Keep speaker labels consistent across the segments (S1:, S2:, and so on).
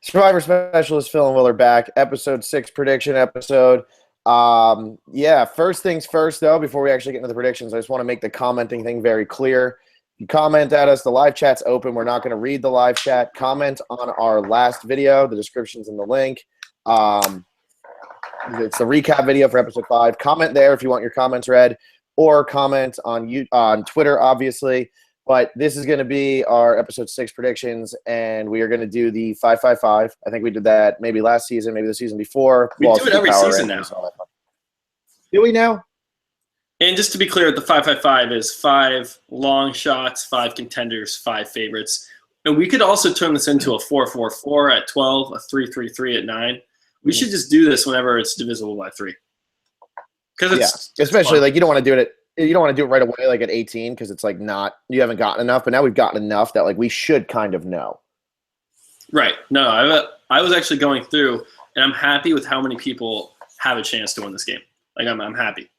S1: Survivor Specialist Phil and Will are back. Episode 6 prediction episode. First things first, though, before we actually get into the predictions, I just want to make the commenting thing very clear. If you comment at us, the live chat's open. We're not going to read the live chat. Comment on our last video. The description's in the link. It's the recap video for episode 5. Comment there if you want your comments read, or comment on Twitter, obviously. But this is going to be our episode 6 predictions, and we are going to do the 5-5-5. I think we did that maybe last season, maybe the season before.
S2: We do it every season now.
S1: Do we now?
S2: And just to be clear, the 5-5-5 is 5 long shots, 5 contenders, 5 favorites. And we could also turn this into a 4-4-4 at 12, a 3-3-3 at 9. We should just do this whenever it's divisible by 3. Because it's
S1: especially like you don't want to do it. You don't want to do it right away, like at 18, because it's like you haven't gotten enough. But now we've gotten enough that like we should kind of know. Right.
S2: No, I was actually going through, and I'm happy with how many people have a chance to win this game. Like I'm happy.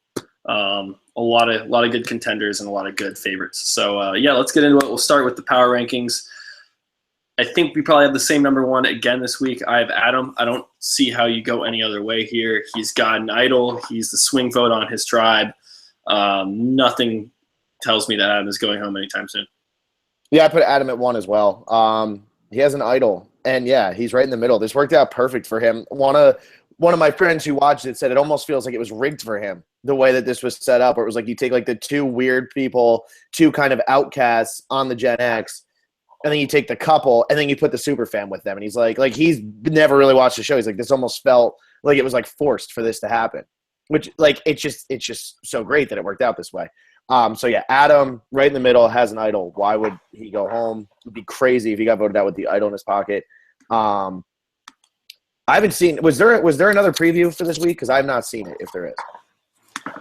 S2: A lot of good contenders and a lot of good favorites. So let's get into it. We'll start with the power rankings. I think we probably have the same number 1 again this week. I have Adam. I don't see how you go any other way here. He's got an idol. He's the swing vote on his tribe. Nothing tells me that Adam is going home anytime soon.
S1: Yeah, I put Adam at 1 as well. He has an idol, and yeah, he's right in the middle. This worked out perfect for him. One of my friends who watched it said it almost feels like it was rigged for him, the way that this was set up, where it was like you take like the 2 weird people, 2 kind of outcasts on the Gen X, and then you take the couple, and then you put the super fan with them. And he's like he's never really watched the show. He's like, this almost felt like it was like forced for this to happen. Which like it's just so great that it worked out this way. Adam right in the middle has an idol. Why would he go home? It would be crazy if he got voted out with the idol in his pocket. I haven't seen. Was there another preview for this week? Because I've not seen it. If there is,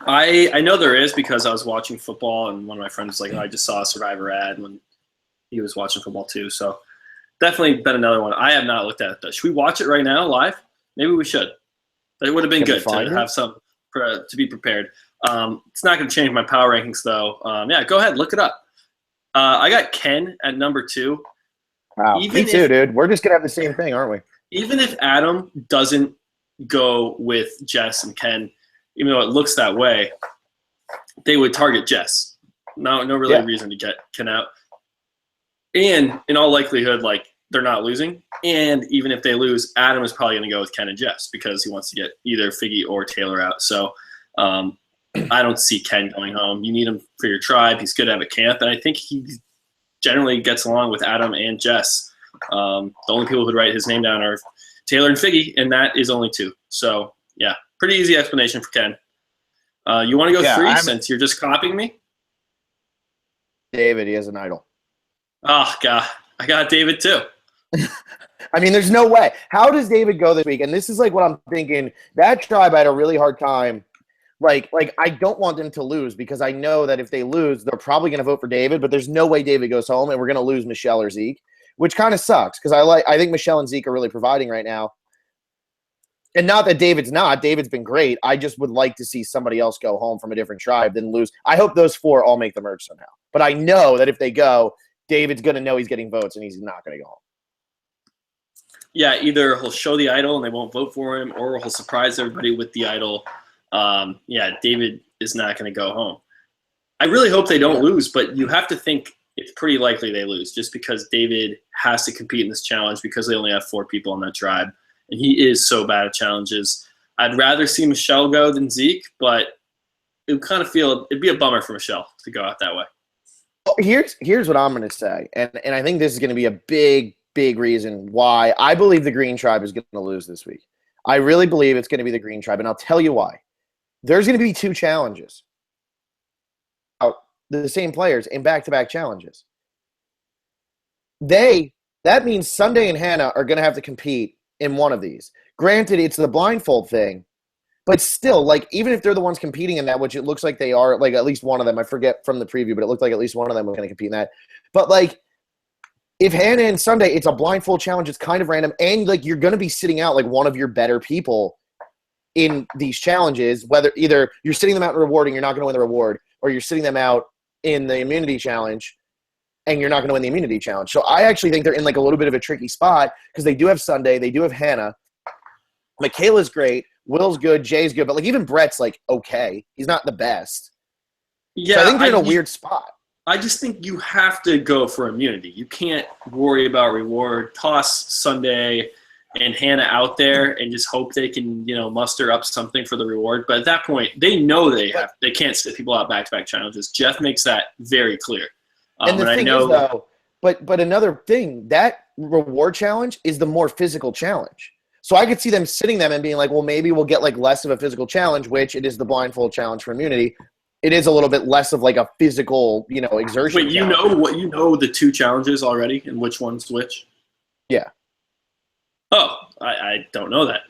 S2: I know there is because I was watching football and one of my friends was like, I just saw a Survivor ad when he was watching football too. So definitely been another one. I have not looked at it though. Should we watch it right now live? Maybe we should. It would have been good to have some. To be prepared. It's not going to change my power rankings, though. Go ahead. Look it up. I got Ken at number 2.
S1: Wow, me too, dude. We're just going to have the same thing, aren't we?
S2: Even if Adam doesn't go with Jess and Ken, even though it looks that way, they would target Jess. No reason to get Ken out. And in all likelihood, like, they're not losing. And even if they lose, Adam is probably going to go with Ken and Jess because he wants to get either Figgy or Taylor out. So I don't see Ken going home. You need him for your tribe. He's good at a camp. And I think he generally gets along with Adam and Jess. The only people who would write his name down are Taylor and Figgy, and that is only 2. So, yeah, pretty easy explanation for Ken. You want to go 3 since you're just copying me?
S1: David, he has an idol.
S2: Oh, God. I got David, too.
S1: I mean, there's no way. How does David go this week? And this is like what I'm thinking. That tribe had a really hard time. Like I don't want them to lose because I know that if they lose, they're probably going to vote for David. But there's no way David goes home, and we're going to lose Michelle or Zeke, which kind of sucks because I think Michelle and Zeke are really providing right now. And not that David's not. David's been great. I just would like to see somebody else go home from a different tribe than lose. I hope those 4 all make the merge somehow. But I know that if they go, David's going to know he's getting votes, and he's not going to go home.
S2: Yeah, either he'll show the idol and they won't vote for him, or he'll surprise everybody with the idol. David is not going to go home. I really hope they don't lose, but you have to think it's pretty likely they lose just because David has to compete in this challenge because they only have 4 people on that tribe, and he is so bad at challenges. I'd rather see Michelle go than Zeke, but it would kind of feel – it'd be a bummer for Michelle to go out that way.
S1: Well, here's what I'm going to say, and I think this is going to be a big reason why I believe the Green Tribe is going to lose this week. I really believe it's going to be the Green Tribe, and I'll tell you why. There's going to be 2 challenges. The same players in back-to-back challenges. That means Sunday and Hannah are going to have to compete in one of these. Granted, it's the blindfold thing, but still, like, even if they're the ones competing in that, which it looks like they are, like at least one of them, I forget from the preview, but it looked like at least one of them was going to compete in that. But like, if Hannah and Sunday, it's a blindfold challenge, it's kind of random, and like you're going to be sitting out like one of your better people in these challenges, whether either you're sitting them out in rewarding, you're not going to win the reward, or you're sitting them out in the immunity challenge, and you're not going to win the immunity challenge. So I actually think they're in like a little bit of a tricky spot because they do have Sunday, they do have Hannah. Michaela's great, Will's good, Jay's good, but like even Brett's like okay. He's not the best.
S2: Yeah,
S1: so I think they're in a weird spot.
S2: I just think you have to go for immunity. You can't worry about reward. Toss Sunday and Hannah out there and just hope they can, muster up something for the reward. But at that point, they know they can't sit people out back-to-back challenges. Jeff makes that very clear.
S1: And the thing is, though, but another thing, that reward challenge is the more physical challenge. So I could see them sitting them and being like, well, maybe we'll get like less of a physical challenge, which it is the blindfold challenge for immunity. It is a little bit less of like a physical, exertion.
S2: Wait, the two challenges already and which one's which?
S1: Yeah.
S2: Oh, I don't know that.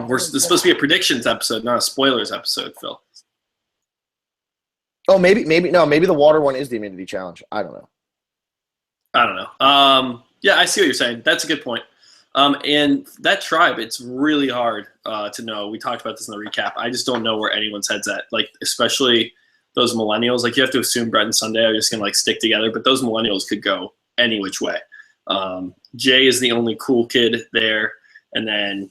S2: This is supposed to be a predictions episode, not a spoilers episode, Phil.
S1: Oh, maybe the water one is the immunity challenge. I don't know.
S2: Yeah, I see what you're saying. That's a good point. And that tribe, it's really hard to know. We talked about this in the recap. I just don't know where anyone's head's at. Like, especially those millennials. Like, you have to assume Brett and Sunday are just going to, like, stick together. But those millennials could go any which way. Jay is the only cool kid there. And then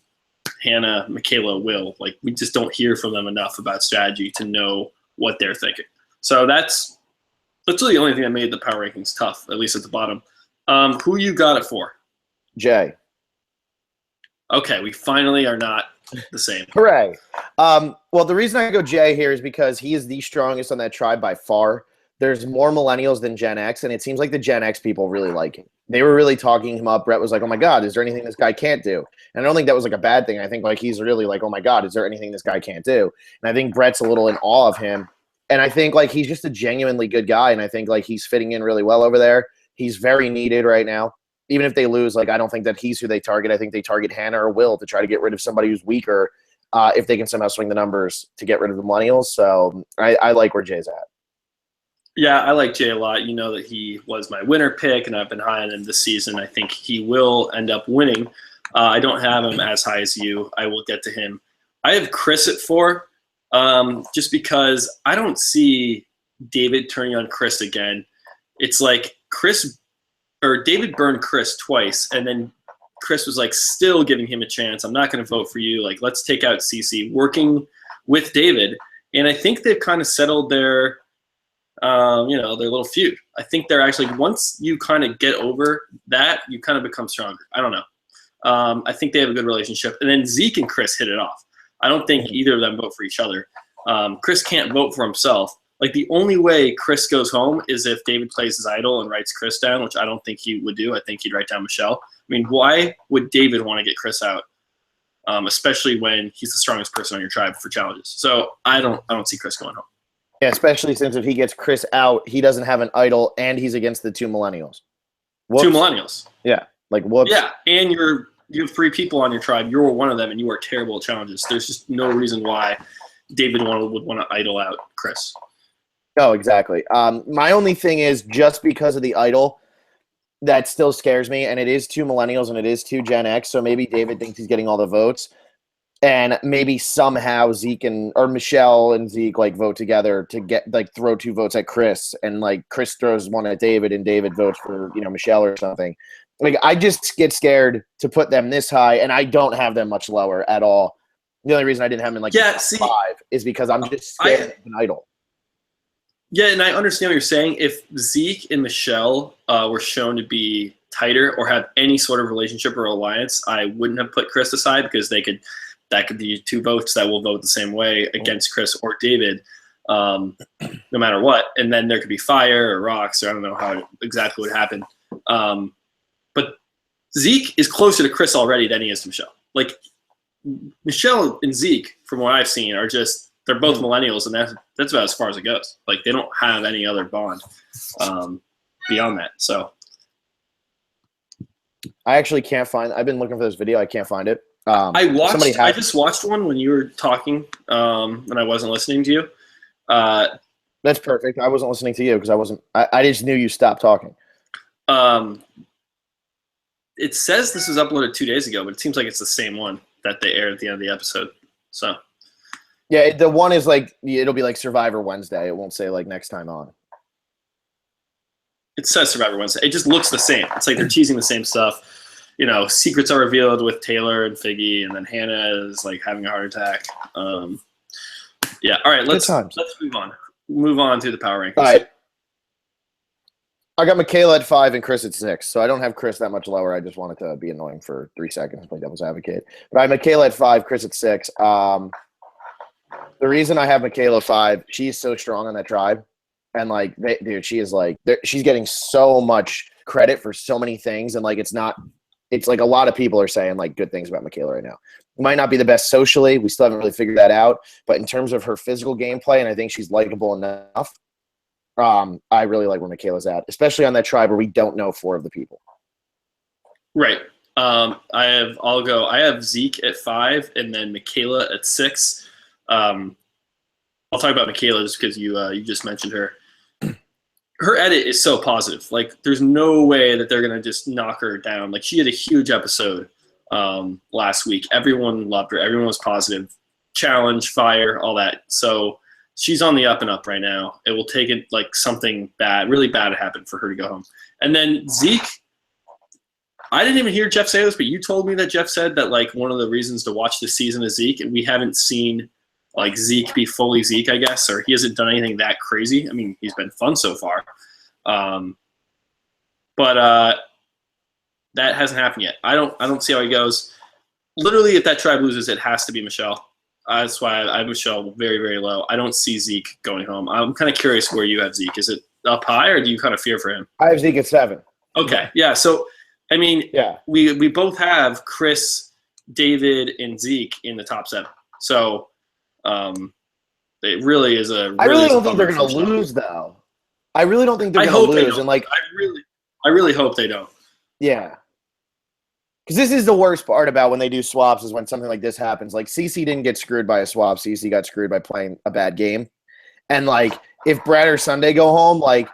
S2: Hannah, Michaela, Will. Like, we just don't hear from them enough about strategy to know what they're thinking. So that's really the only thing that made the power rankings tough, at least at the bottom. Who you got it for?
S1: Jay.
S2: Okay, we finally are not the same.
S1: Hooray. Well, the reason I go Jay here is because he is the strongest on that tribe by far. There's more millennials than Gen X, and it seems like the Gen X people really like him. They were really talking him up. Brett was like, oh, my God, is there anything this guy can't do? And I don't think that was like a bad thing. I think like he's really like, oh, my God, is there anything this guy can't do? And I think Brett's a little in awe of him. And I think like he's just a genuinely good guy, and I think like he's fitting in really well over there. He's very needed right now. Even if they lose, like I don't think that he's who they target. I think they target Hannah or Will to try to get rid of somebody who's weaker if they can somehow swing the numbers to get rid of the millennials. So I like where Jay's at.
S2: Yeah, I like Jay a lot. You know that he was my winner pick, and I've been high on him this season. I think he will end up winning. I don't have him as high as you. I will get to him. I have Chris at 4 just because I don't see David turning on Chris again. It's like David burned Chris twice, and then Chris was like still giving him a chance. I'm not going to vote for you. Like, let's take out CC, working with David. And I think they've kind of settled their little feud. I think they're actually, once you kind of get over that, you kind of become stronger. I don't know. I think they have a good relationship. And then Zeke and Chris hit it off. I don't think either of them vote for each other. Chris can't vote for himself. Like, the only way Chris goes home is if David plays his idol and writes Chris down, which I don't think he would do. I think he'd write down Michelle. I mean, why would David want to get Chris out, especially when he's the strongest person on your tribe for challenges? So I don't see Chris going home.
S1: Yeah, especially since if he gets Chris out, he doesn't have an idol, and he's against the 2 millennials.
S2: Whoops. 2 millennials.
S1: Yeah, like whoops.
S2: Yeah, and you have 3 people on your tribe. You're one of them, and you are terrible at challenges. There's just no reason why David would want to idol out Chris.
S1: Oh, exactly. My only thing is just because of the idol, that still scares me. And it is 2 millennials and it is 2 Gen X. So maybe David thinks he's getting all the votes. And maybe somehow Zeke or Michelle and Zeke like vote together to get like throw 2 votes at Chris. And like Chris throws one at David and David votes for, Michelle or something. Like I just get scared to put them this high, and I don't have them much lower at all. The only reason I didn't have them in the 5 is because I'm just scared of an idol.
S2: Yeah, and I understand what you're saying. If Zeke and Michelle were shown to be tighter or have any sort of relationship or alliance, I wouldn't have put Chris aside because that could be 2 votes that will vote the same way against Chris or David, no matter what. And then there could be fire or rocks, or I don't know how it exactly would happen. But Zeke is closer to Chris already than he is to Michelle. Like, Michelle and Zeke, from what I've seen, are just – they're both millennials, and that's about as far as it goes. Like, they don't have any other bond beyond that. So
S1: I actually can't find – I've been looking for this video. I can't find it.
S2: I just watched one when you were talking and I wasn't listening to you.
S1: That's perfect. I wasn't listening to you because I just knew you stopped talking.
S2: It says this was uploaded 2 days ago, but it seems like it's the same one that they aired at the end of the episode. So –
S1: yeah, the one is like it'll be like Survivor Wednesday. It won't say like next time on.
S2: It says Survivor Wednesday. It just looks the same. It's like they're teasing the same stuff. You know, secrets are revealed with Taylor and Figgy, and then Hannah is like having a heart attack. Yeah. All right. Let's move on. Move on to the power rankings.
S1: All right. I got Michaela at 5 and Chris at 6, so I don't have Chris that much lower. I just wanted to be annoying for 3 seconds, play devil's advocate. But I have Michaela at 5, Chris at 6. The reason I have Michaela 5, she's so strong on that tribe, and like, dude, she is like, she's getting so much credit for so many things, and like, it's like a lot of people are saying like good things about Michaela right now. Might not be the best socially, we still haven't really figured that out, but in terms of her physical gameplay, and I think she's likable enough. I really like where Michaela's at, especially on that tribe where we don't know 4 of the people.
S2: Right. I have Zeke at 5 and then Michaela at 6. I'll talk about Michaela just because you just mentioned her. Her edit is so positive. Like, there's no way that they're gonna just knock her down. Like, she had a huge episode last week. Everyone loved her. Everyone was positive. Challenge, fire, all that. So she's on the up and up right now. It will take it like something bad, really bad to happen for her to go home. And then Zeke, I didn't even hear Jeff say this, but you told me that Jeff said that like one of the reasons to watch this season is Zeke, and we haven't seen like Zeke be fully Zeke, I guess, or he hasn't done anything that crazy. I mean, he's been fun so far. But that hasn't happened yet. I don't see how he goes. Literally, if that tribe loses, it has to be Michelle. That's why I have Michelle very, very low. I don't see Zeke going home. I'm kind of curious where you have Zeke. Is it up high, or do you kind of fear for him?
S1: I have Zeke at 7.
S2: Okay, yeah. So, I mean,
S1: yeah,
S2: we both have Chris, David, and Zeke in the top 7. So, it really is a.
S1: I really don't think they're going to lose, though. I really don't think they're going to lose, and like,
S2: I really hope they don't.
S1: Yeah. Because this is the worst part about when they do swaps is when something like this happens. Like, CC didn't get screwed by a swap. CC got screwed by playing a bad game. And, like, if Brad or Sunday go home, like,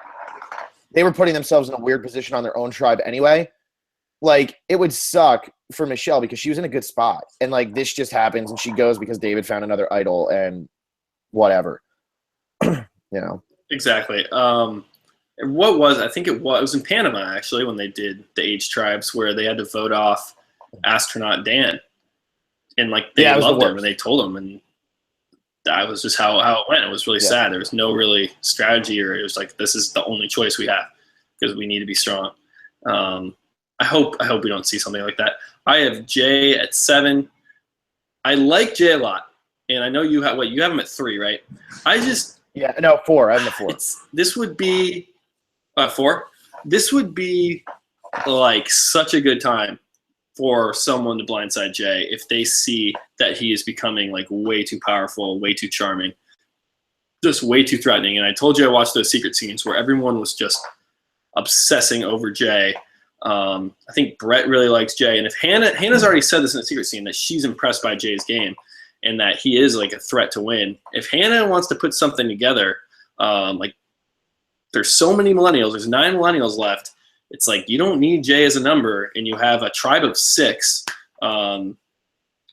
S1: they were putting themselves in a weird position on their own tribe anyway. Like, it would suck for Michelle because she was in a good spot. And, like, this just happens and she goes because David found another idol and whatever. You know?
S2: Exactly. I think it was in Panama, actually, when they did the age tribes where they had to vote off astronaut Dan. And, like, they loved him and they told him. And that was just how it went. It was really sad. There was no really strategy, or it was like, this is the only choice we have because we need to be strong. I hope we don't see something like that. I have Jay at 7. I like Jay a lot. And I know you have him at 3, right?
S1: 4. I have the 4.
S2: This would be 4. This would be like such a good time for someone to blindside Jay if they see that he is becoming like way too powerful, way too charming, just way too threatening. And I told you I watched those secret scenes where everyone was just obsessing over Jay. I think Brett really likes Jay, and if Hannah's already said this in the secret scene that she's impressed by Jay's game and that he is like a threat to win. If Hannah wants to put something together, like, there's so many millennials. There's 9 millennials left. It's like you don't need Jay as a number, and you have a tribe of 6. I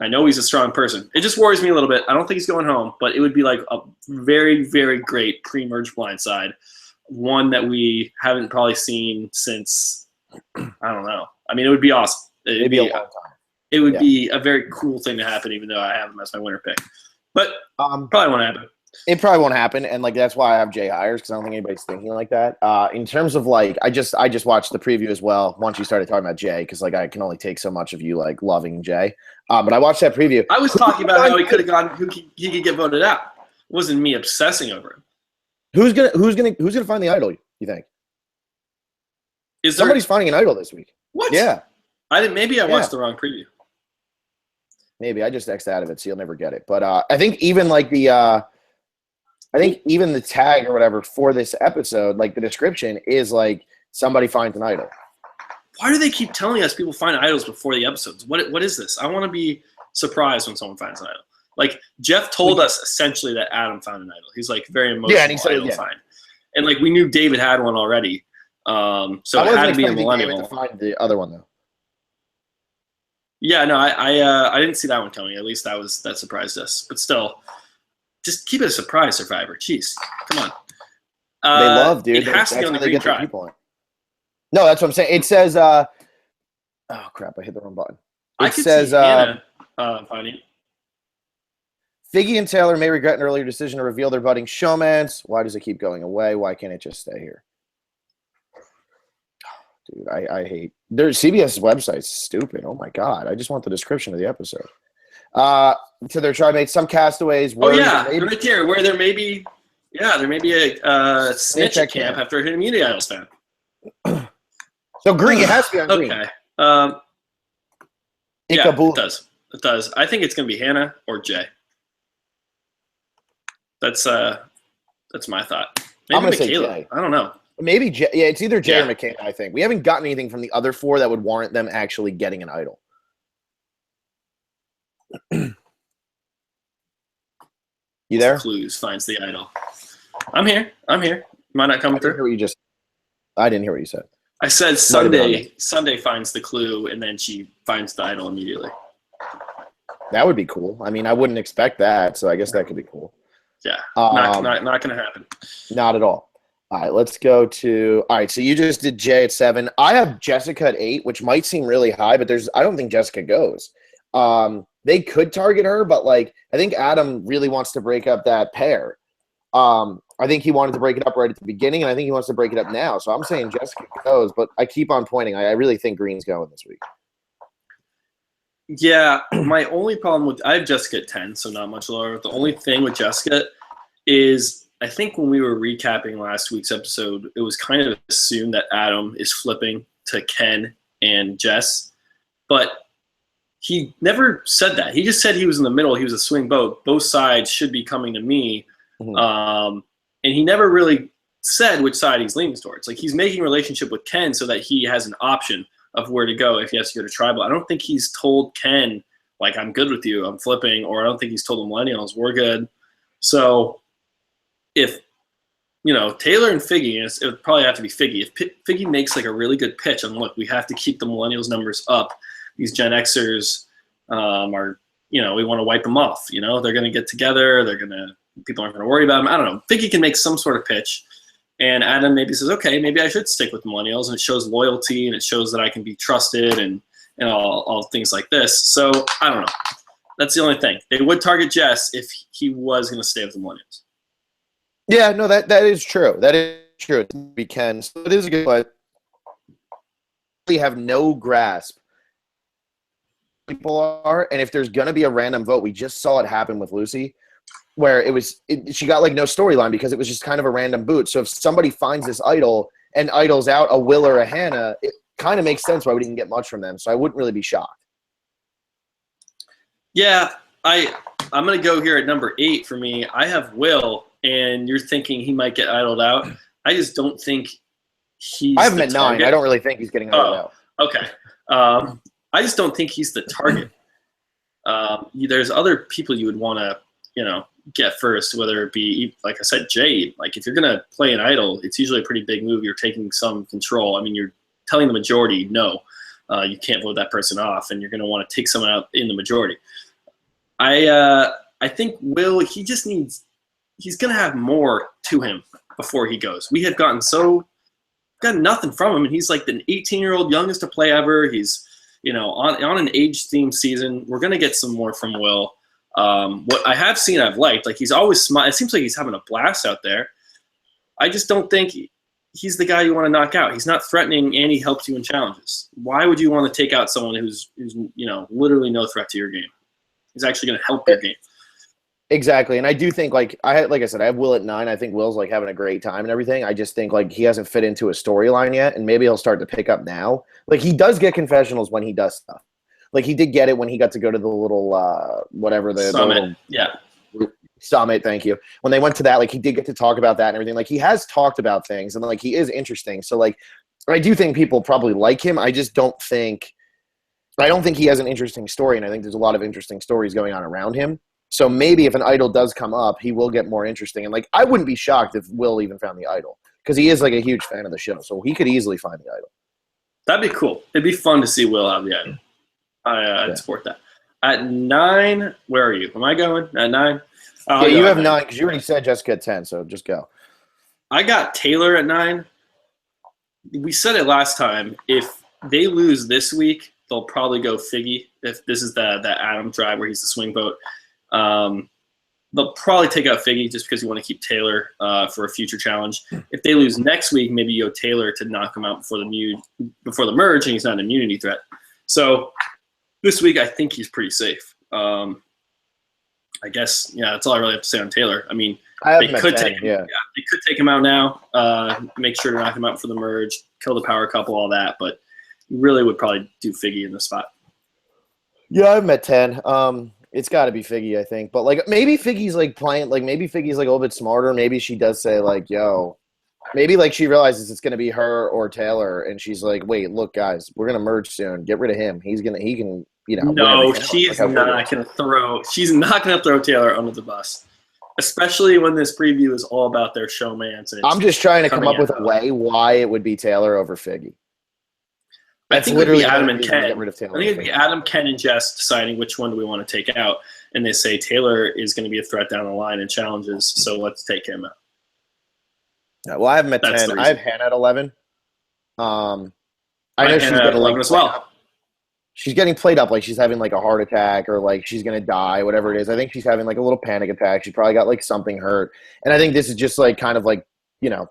S2: know he's a strong person. It just worries me a little bit. I don't think he's going home, but it would be like a very, very great pre-merge blindside, one that we haven't probably seen since, I don't know. I mean, it would be awesome. It'd be a long time. It would be a very cool thing to happen, even though I have him as my winner pick. But probably won't happen.
S1: It probably won't happen, and like that's why I have Jay higher, because I don't think anybody's thinking like that. In terms of like, I just watched the preview as well once you started talking about Jay, because like I can only take so much of you like loving Jay. But I watched that preview.
S2: I was talking about how he could have gone, he could get voted out. It wasn't me obsessing over him.
S1: Who's gonna find the idol? You think? Somebody's finding an idol this week?
S2: What?
S1: Yeah.
S2: Maybe I watched the wrong preview.
S1: Maybe I just X'd out of it, so you'll never get it. But I think even like the the tag or whatever for this episode, like the description is like somebody finds an idol.
S2: Why do they keep telling us people find idols before the episodes? What is this? I want to be surprised when someone finds an idol. Like Jeff told us essentially that Adam found an idol. He's like very emotional.
S1: Yeah, and he said,
S2: idol find. And like we knew David had one already. So it had to be a millennial.
S1: To find the other one though.
S2: Yeah, no, I didn't see that one coming. At least that surprised us. But still, just keep it a surprise, Survivor. Jeez, come on.
S1: They love, dude.
S2: It has to be on the Green Tribe.
S1: No, that's what I'm saying. It says, oh crap, I hit the wrong button.
S2: I
S1: It
S2: could
S1: says,
S2: see Hannah finding.
S1: Figgy and Taylor may regret an earlier decision to reveal their budding showmance. Why does it keep going away? Why can't it just stay here? Dude, I hate their CBS's website's stupid. Oh my god. I just want the description of the episode. To their tribe mates, some castaways
S2: Oh
S1: were
S2: yeah, right here, where there may be a snitch at camp after an Immunity Idols fan.
S1: So green, it has to be on green.
S2: Okay.
S1: Yeah,
S2: it does. It does. I think it's gonna be Hannah or Jay. That's my thought. Maybe
S1: I'm gonna say
S2: Michaela.
S1: Jay.
S2: I don't know.
S1: Maybe Jay. Yeah, it's either Jay or McKenna, I think. We haven't gotten anything from the other four that would warrant them actually getting an idol. You there?
S2: Clues finds the idol. I'm here. Am I not coming through?
S1: I didn't hear what you said.
S2: I said Sunday finds the clue, and then she finds the idol immediately.
S1: That would be cool. I mean, I wouldn't expect that, so I guess that could be cool.
S2: Yeah, not going to happen.
S1: Not at all. All right, let's go to – all right, so you just did Jay at 7. I have Jessica at 8, which might seem really high, but I don't think Jessica goes. They could target her, but, like, I think Adam really wants to break up that pair. I think he wanted to break it up right at the beginning, and I think he wants to break it up now. So I'm saying Jessica goes, but I keep on pointing. I really think Green's going this week.
S2: Yeah, my only problem with – I have Jessica at 10, so not much lower. The only thing with Jessica is I think when we were recapping last week's episode, it was kind of assumed that Adam is flipping to Ken and Jess. But he never said that. He just said he was in the middle. He was a swing vote. Both sides should be coming to me. Mm-hmm. And he never really said which side he's leaning towards. Like, he's making a relationship with Ken so that he has an option of where to go if he has to go to tribal. I don't think he's told Ken, like, I'm good with you, I'm flipping, or I don't think he's told the Millennials, we're good. So if, Taylor and Figgy, it would probably have to be Figgy. If Figgy makes, like, a really good pitch on, look, we have to keep the Millennials numbers up. These Gen Xers are, we want to wipe them off. They're going to get together. People aren't going to worry about them. I don't know. Figgy can make some sort of pitch. And Adam maybe says, okay, maybe I should stick with the Millennials. And it shows loyalty, and it shows that I can be trusted and all things like this. So I don't know. That's the only thing. They would target Jess if he was going to stay with the Millennials.
S1: Yeah, no, that is true. That is true. We can. So it is a good one. We have no grasp people are, and if there's going to be a random vote, we just saw it happen with Lucy, where she got like no storyline because it was just kind of a random boot. So if somebody finds this idol and idol's out a Will or a Hannah, it kind of makes sense why we didn't get much from them. So I wouldn't really be shocked.
S2: Yeah, I'm going to go here at number 8 for me. I have Will, and you're thinking he might get idled out. I just don't think he's
S1: I have him at 9. I don't really think he's getting idled out.
S2: Okay. I just don't think he's the target. There's other people you would want to, get first, whether it be, like I said, Jade. Like, if you're going to play an idol, it's usually a pretty big move. You're taking some control. I mean, you're telling the majority, no, you can't vote that person off, and you're going to want to take someone out in the majority. I think Will, he's going to have more to him before he goes. We have got nothing from him, and he's like the 18-year-old youngest to play ever. He's, on an age-themed season. We're going to get some more from Will. What I have seen, I've liked. Like, he's always smiling. It seems like he's having a blast out there. I just don't think he's the guy you want to knock out. He's not threatening, and he helps you in challenges. Why would you want to take out someone who's literally no threat to your game? He's actually going to help your game.
S1: Exactly, and I do think, like I said, I have Will at 9. I think Will's like having a great time and everything. I just think like he hasn't fit into a storyline yet, and maybe he'll start to pick up now. Like, he does get confessionals when he does stuff. Like, he did get it when he got to go to the little whatever the
S2: summit.
S1: Summit. Thank you. When they went to that, like, he did get to talk about that and everything. Like, he has talked about things, and like he is interesting. So like, I do think people probably like him. I don't think he has an interesting story, and I think there's a lot of interesting stories going on around him. So maybe if an idol does come up, he will get more interesting. And like, I wouldn't be shocked if Will even found the idol, because he is like a huge fan of the show. So he could easily find the idol.
S2: That'd be cool. It'd be fun to see Will have the idol. I'd support that. At 9, where are you? Am I going at 9?
S1: Yeah, you have 9 because you already said Jessica at 10. So just go.
S2: I got Taylor at 9. we said it last time. If they lose this week, they'll probably go Figgy. If this is the Adam drive where he's the swing vote, they'll probably take out Figgy just because you want to keep Taylor for a future challenge. If they lose next week, maybe you go Taylor to knock him out before the merge, and he's not an immunity threat. So this week, I think he's pretty safe. I guess, yeah, that's all I really have to say on Taylor. I mean, they could take him out now, make sure to knock him out for the merge, kill the power couple, all that, but really would probably do Figgy in the spot.
S1: Yeah, I've met 10. It's got to be Figgy, I think. But, like, maybe Figgy's, like, playing – like, maybe Figgy's, like, a little bit smarter. Maybe she does say, like, yo – maybe, like, she realizes it's going to be her or Taylor, and she's like, wait, look, guys, we're going to merge soon. Get rid of him. He can – you know.
S2: No, she's not going to throw Taylor under the bus, especially when this preview is all about their showmance.
S1: I'm just trying to come up with a way why it would be Taylor over Figgy.
S2: I think it would be Adam and Ken. I think it would be Adam, Ken, and Jess deciding which one do we want to take out, and they say Taylor is going to be a threat down the line in challenges, so let's take him out.
S1: Yeah, well, I have him at 10. I have Hannah at 11. I know she's
S2: at 11 as well.
S1: She's getting played up like she's having like a heart attack or like she's going to die, whatever it is. I think she's having like a little panic attack. She probably got like something hurt. And I think this is just like kind of like, you know,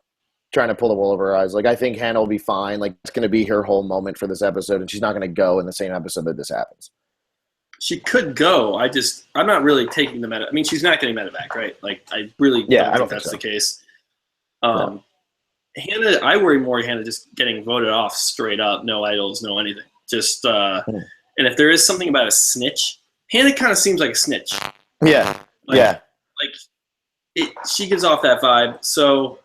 S1: trying to pull the wool over her eyes. Like, I think Hannah will be fine. Like, it's going to be her whole moment for this episode, and she's not going to go in the same episode that this happens.
S2: She could go. I'm not really taking the meta. I mean, she's not getting medevac, right? Like, I really don't think that's the case. Hannah, I worry more Hannah just getting voted off straight up. No idols, no anything. Just, and if there is something about a snitch, Hannah kind of seems like a snitch.
S1: Yeah.
S2: She gives off that vibe. So,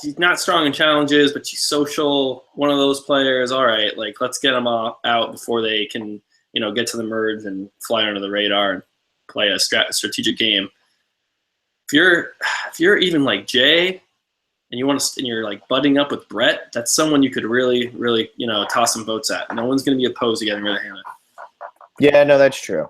S2: she's not strong in challenges, but she's social. One of those players. All right, like let's get them out before they can, you know, get to the merge and fly under the radar and play a strategic game. If you're even like Jay, and you're like budding up with Brett, that's someone you could really, really, you know, toss some votes at. No one's going to be opposed to getting rid of Hannah.
S1: Yeah, no, that's true.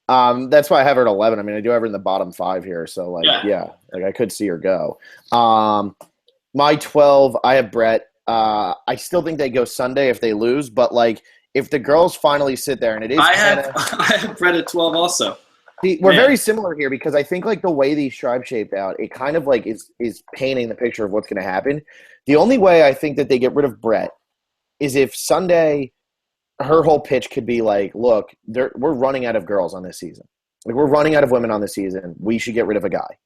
S1: That's why I have her at 11. I mean, I do have her in the bottom 5 here. So, like, like I could see her go. My 12, I have Brett. I still think they go Sunday if they lose. But, like, if the girls finally sit there and it is
S2: I have Brett at 12 also.
S1: See, we're very similar here because I think, like, the way these tribes shaped out, it kind of, like, is painting the picture of what's going to happen. The only way I think that they get rid of Brett is if Sunday – her whole pitch could be like, look, we're running out of girls on this season. Like, we're running out of women on this season. We should get rid of a guy.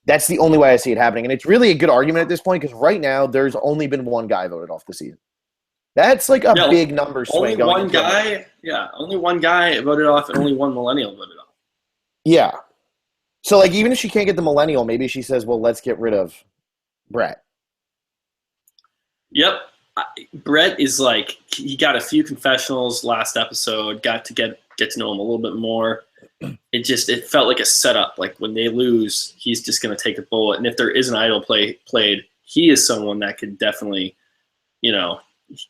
S1: That's the only way I see it happening. And it's really a good argument at this point because right now there's only been one guy voted off the season. That's like a big number swing.
S2: Only one guy voted off and only one millennial voted off.
S1: Yeah. So, like, even if she can't get the millennial, maybe she says, well, let's get rid of Brett.
S2: Yep. Brett is like, he got a few confessionals last episode, got to get to know him a little bit more. It felt like a setup. Like, when they lose, he's just going to take a bullet. And if there is an idol played, he is someone that could definitely, you know,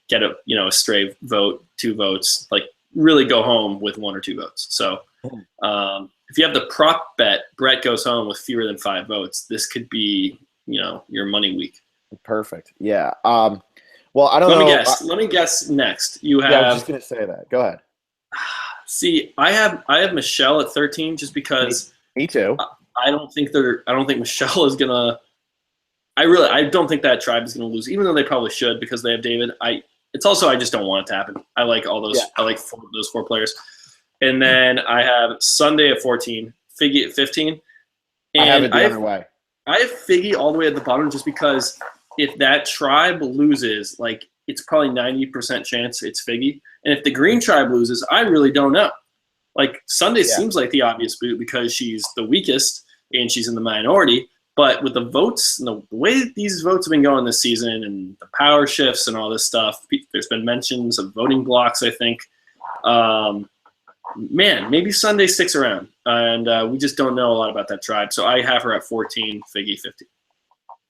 S2: get a stray vote, 2 votes, like really go home with 1 or 2 votes. So if you have the prop bet, Brett goes home with fewer than 5 votes. This could be, you know, your money week.
S1: Perfect. Yeah. Well, I don't know.
S2: Let me guess next. You have.
S1: Yeah, I was just gonna say that. Go ahead.
S2: See, I have Michelle at 13 just because.
S1: Me too.
S2: I don't think Michelle is gonna. I don't think that tribe is gonna lose, even though they probably should because they have David. It's also I just don't want it to happen. I like all those. Yeah. I like those 4 players, and then I have Sunday at 14, Figgy at 15. And
S1: I have it the other way.
S2: I have Figgy all the way at the bottom just because. If that tribe loses, like, it's probably 90% chance it's Figgy. And if the green tribe loses, I really don't know. Like, Sunday seems like the obvious boot because she's the weakest and she's in the minority. But with the votes, and the way these votes have been going this season and the power shifts and all this stuff, there's been mentions of voting blocks, I think. Man, maybe Sunday sticks around. And we just don't know a lot about that tribe. So I have her at 14, Figgy 15.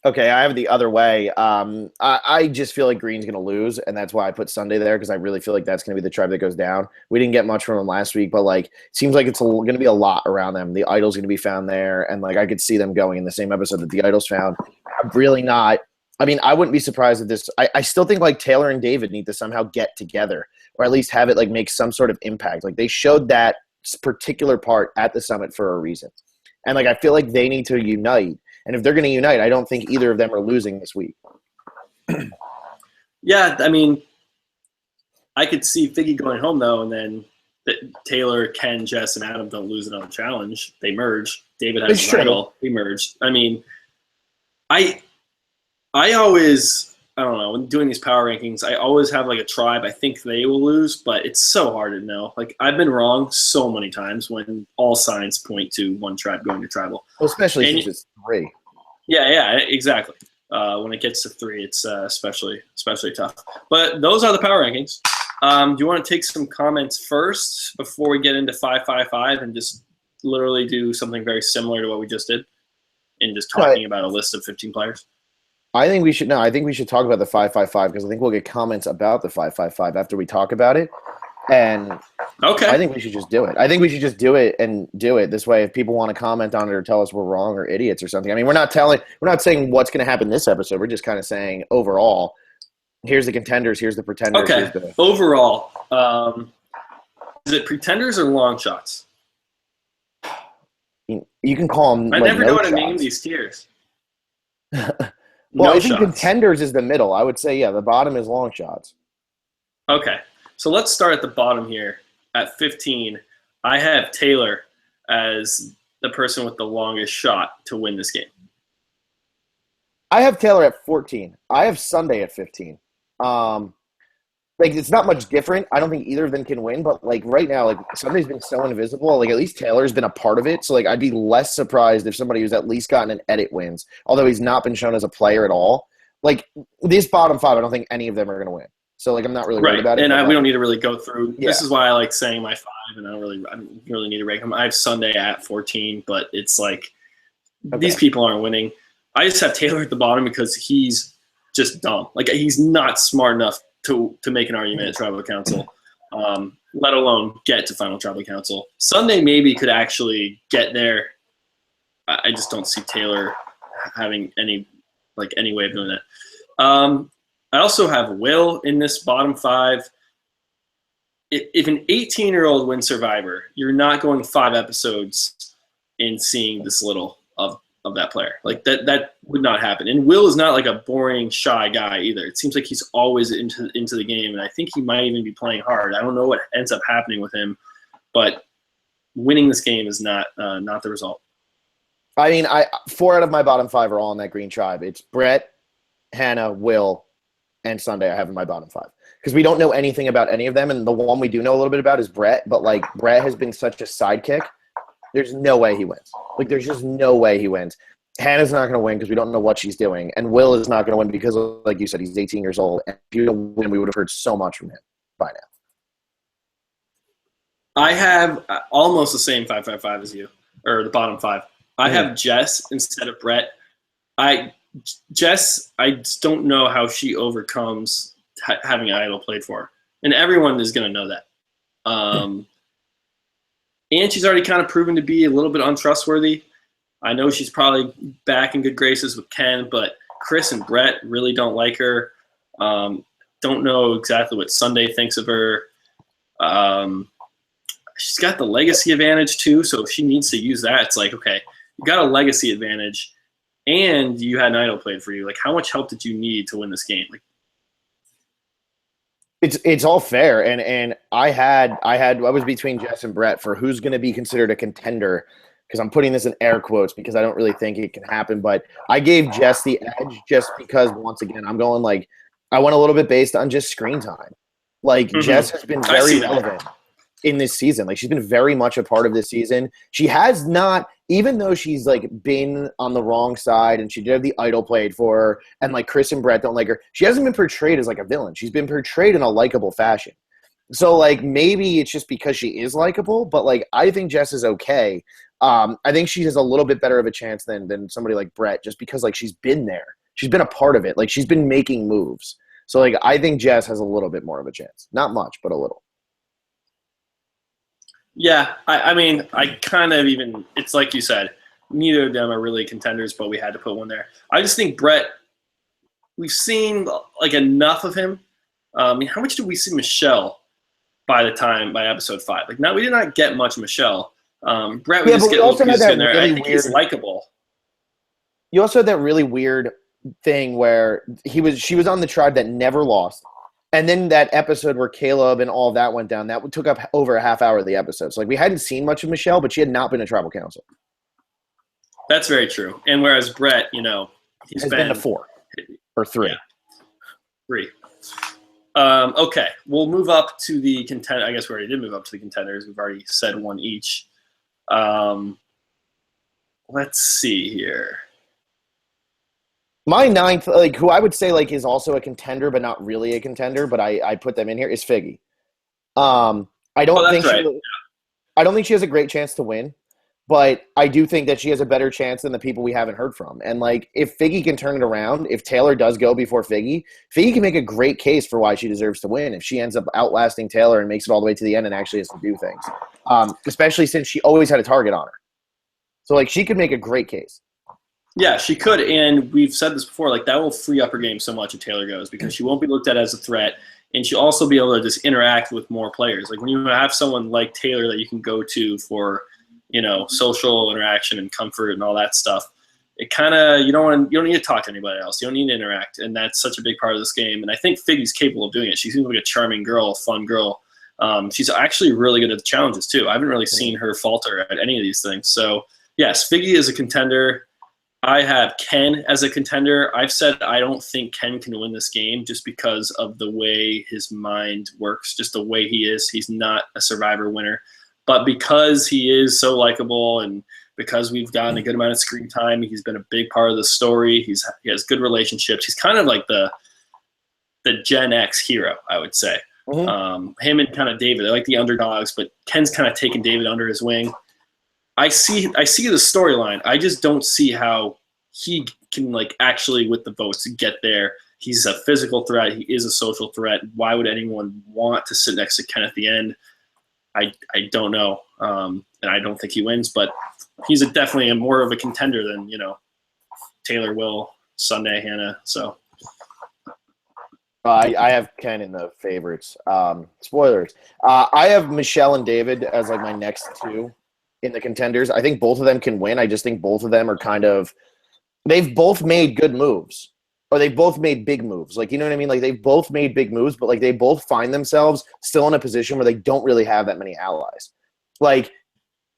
S1: Okay, I have the other way. I just feel like Green's going to lose, and that's why I put Sunday there because I really feel like that's going to be the tribe that goes down. We didn't get much from them last week, but like it seems like it's going to be a lot around them. The Idol's going to be found there, and like I could see them going in the same episode that the Idol's found. I'm really not I mean, I wouldn't be surprised if this. I still think like Taylor and David need to somehow get together, or at least have it like make some sort of impact. Like they showed that particular part at the summit for a reason, and like I feel like they need to unite. And if they're going to unite, I don't think either of them are losing this week.
S2: Yeah, I mean, I could see Figgy going home though, and then Taylor, Ken, Jess, and Adam don't lose another challenge. They merge. David has a title. They merge. I mean, I always, I don't know, when doing these power rankings, I always have like a tribe I think they will lose, but it's so hard to know. Like I've been wrong so many times when all signs point to one tribe going to tribal.
S1: Well, especially since it's 3.
S2: Yeah, exactly. When it gets to 3, it's especially tough. But those are the power rankings. Do you want to take some comments first before we get into 555 and just literally do something very similar to what we just did and just talking about a list of 15 players?
S1: I think we should talk about the 555 because I think we'll get comments about the 555 after we talk about it. And
S2: okay,
S1: I think we should just do it. I think we should just do it and do it this way. If people want to comment on it or tell us we're wrong or idiots or something, I mean, we're not saying what's going to happen this episode. We're just kind of saying overall, here's the contenders, here's the pretenders.
S2: Okay, overall, is it pretenders or long shots?
S1: You can call them.
S2: I never know how to name these tiers.
S1: Well, I think contenders is the middle. I would say, yeah, the bottom is long shots.
S2: Okay. So let's start at the bottom here. At 15, I have Taylor as the person with the longest shot to win this game.
S1: I have Taylor at 14. I have Sunday at 15. Like, it's not much different. I don't think either of them can win, but, like, right now, like, Sunday's been so invisible. Like, at least Taylor's been a part of it. So, like, I'd be less surprised if somebody who's at least gotten an edit wins, although he's not been shown as a player at all. Like, this bottom 5, I don't think any of them are going to win. So, like, I'm not really worried about it.
S2: And we don't need to really go through. Yeah. This is why I like saying my 5, and I don't really need to rank them. I have Sunday at 14, but it's like these people aren't winning. I just have Taylor at the bottom because he's just dumb. Like, he's not smart enough to make an argument at Tribal Council, let alone get to Final Tribal Council. Sunday maybe could actually get there. I just don't see Taylor having any way of doing that. I also have Will in this bottom 5. If an 18-year-old wins Survivor, you're not going 5 episodes in seeing this little of that player. Like that would not happen. And Will is not like a boring, shy guy either. It seems like he's always into the game, and I think he might even be playing hard. I don't know what ends up happening with him, but winning this game is not the result.
S1: I mean, 4 out of my bottom 5 are all in that green tribe. It's Brett, Hannah, Will, and Sunday I have in my bottom 5. Because we don't know anything about any of them, and the one we do know a little bit about is Brett, but, like, Brett has been such a sidekick. There's no way he wins. Like, there's just no way he wins. Hannah's not going to win because we don't know what she's doing, and Will is not going to win because, like you said, he's 18 years old, and if you don't win, we would have heard so much from him by now.
S2: I have almost the same 555 as you, or the bottom 5. I have Jess instead of Brett. Jess, I just don't know how she overcomes having an idol played for her. And everyone is going to know that. And she's already kind of proven to be a little bit untrustworthy. I know she's probably back in good graces with Ken, but Chris and Brett really don't like her. Don't know exactly what Sunday thinks of her. She's got the legacy advantage too, so if she needs to use that, it's like, okay, you got a legacy advantage and you had an idol played for you. Like, how much help did you need to win this game? Like,
S1: it's all fair, and I was between Jess and Brett for who's going to be considered a contender, because I'm putting this in air quotes because I don't really think it can happen, but I gave Jess the edge just because, once again, I'm going, like, I went a little bit based on just screen time. Like, Jess has been very relevant in this season. Like, she's been very much a part of this season. She has not, even though she's, like, been on the wrong side and she did have the idol played for her, and, like, Chris and Brett don't like her, she hasn't been portrayed as, like, a villain. She's been portrayed in a likable fashion. So, like, maybe it's just because she is likable, but, like, I think Jess is okay. I think she has a little bit better of a chance than somebody like Brett, just because, like, she's been there. She's been a part of it. Like, she's been making moves. So, like, I think Jess has a little bit more of a chance. Not much, but a little.
S2: Yeah, I mean, I kind of even – it's like you said, neither of them are really contenders, but we had to put one there. I just think Brett we've seen like enough of him. I mean, how much did we see Michelle by episode 5? Like, no, we did not get much Michelle. Brett, we just get little pieces in there. I think he's likable.
S1: You also had that really weird thing where she was on the tribe that never lost. And then that episode where Caleb and all that went down, that took up over a half hour of the episode. So, like, we hadn't seen much of Michelle, but she had not been a tribal council.
S2: That's very true. And whereas Brett, you know, he's been
S1: to 4 or 3.
S2: Yeah, 3. Okay, we'll move up to the contender. I guess we already did move up to the contenders. We've already said one each. Let's see here.
S1: My 9th, like, who I would say like is also a contender, but not really a contender, but I put them in here, is Figgy. I don't think she has a great chance to win, but I do think that she has a better chance than the people we haven't heard from. And like, if Figgy can turn it around, if Taylor does go before Figgy can make a great case for why she deserves to win if she ends up outlasting Taylor and makes it all the way to the end and actually has to do things. Especially since she always had a target on her. So like, she could make a great case.
S2: Yeah, she could, and we've said this before, like, that will free up her game so much if Taylor goes, because she won't be looked at as a threat, and she'll also be able to just interact with more players. Like, when you have someone like Taylor that you can go to for, you know, social interaction and comfort and all that stuff, it kind of, you don't need to talk to anybody else. You don't need to interact, and that's such a big part of this game. And I think Figgy's capable of doing it. She seems like a charming girl, a fun girl. She's actually really good at the challenges, too. I haven't really seen her falter at any of these things. So, yes, Figgy is a contender. I have Ken as a contender. I've said I don't think Ken can win this game just because of the way his mind works, just the way he is. He's not a Survivor winner. But because he is so likable and because we've gotten a good amount of screen time, he's been a big part of the story. He has good relationships. He's kind of like the Gen X hero, I would say. Mm-hmm. Him and kind of David, they're like the underdogs, but Ken's kind of taken David under his wing. I see the storyline. I just don't see how he can, like, actually with the votes get there. He's a physical threat. He is a social threat. Why would anyone want to sit next to Ken at the end? I don't know, and I don't think he wins. But he's definitely more of a contender than, you know, Taylor, Will, Sunday, Hannah. So
S1: I have Ken in the favorites. Spoilers. I have Michelle and David as like my next 2 in the contenders. I think both of them can win. I just think both of them are kind of – they've both made good moves, or they've both made big moves. Like, you know what I mean? Like, they've both made big moves, but, like, they both find themselves still in a position where they don't really have that many allies. Like,